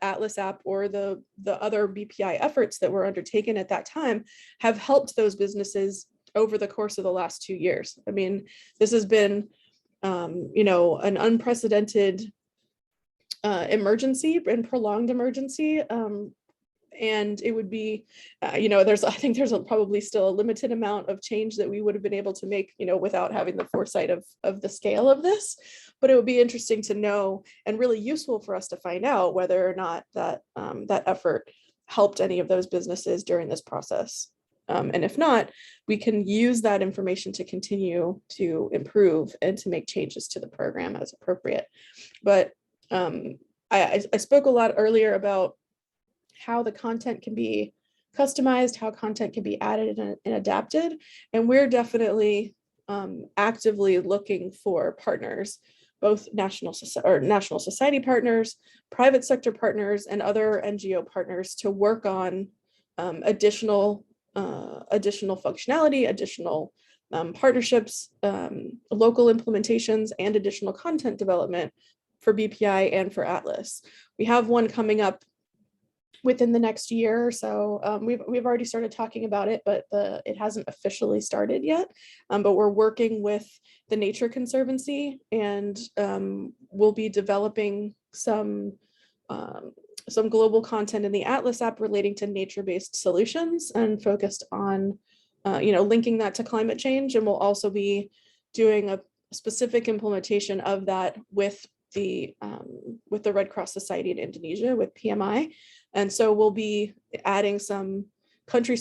Atlas app or the other BPI efforts that were undertaken at that time have helped those businesses over the course of the last 2 years. I mean, this has been an unprecedented emergency and prolonged emergency. And it would be, I think there's probably still a limited amount of change that we would have been able to make, without having the foresight of the scale of this. But it would be interesting to know and really useful for us to find out whether or not that effort helped any of those businesses during this process. And if not, we can use that information to continue to improve and to make changes to the program as appropriate. But I spoke a lot earlier about how the content can be customized, how content can be added and adapted. And we're definitely actively looking for partners, both national society partners, private sector partners, and other NGO partners to work on additional functionality, additional partnerships, local implementations, and additional content development for BPI and for Atlas. We have one coming up within the next year or so. We've already started talking about it, but it hasn't officially started yet. But we're working with the Nature Conservancy, and we'll be developing some global content in the Atlas app relating to nature-based solutions and focused on linking that to climate change. And we'll also be doing a specific implementation of that with the Red Cross Society in Indonesia, with PMI. And so we'll be adding some country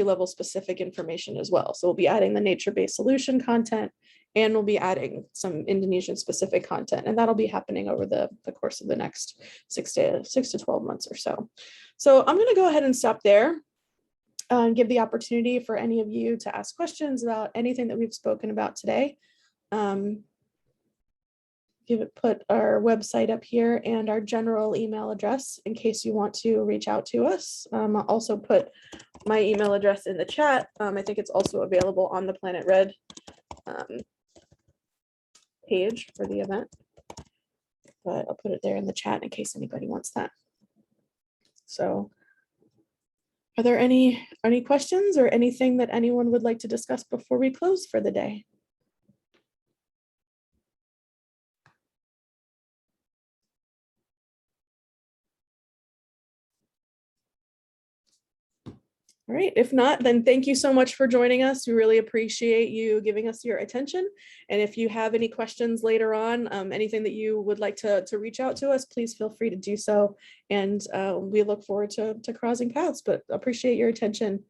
level specific information as well. So we'll be adding the nature-based solution content, and we'll be adding some Indonesian specific content. And that'll be happening over the course of the next 6 to 12 months or so. So I'm going to go ahead and stop there and give the opportunity for any of you to ask questions about anything that we've spoken about today. put our website up here and our general email address in case you want to reach out to us. I'll also put my email address in the chat. I think it's also available on the PlanetRed page for the event, but I'll put it there in the chat in case anybody wants that. So are there any questions or anything that anyone would like to discuss before we close for the day? All right, if not, then thank you so much for joining us. We really appreciate you giving us your attention. And if you have any questions later on, anything that you would like to reach out to us, please feel free to do so. And we look forward to crossing paths, but appreciate your attention.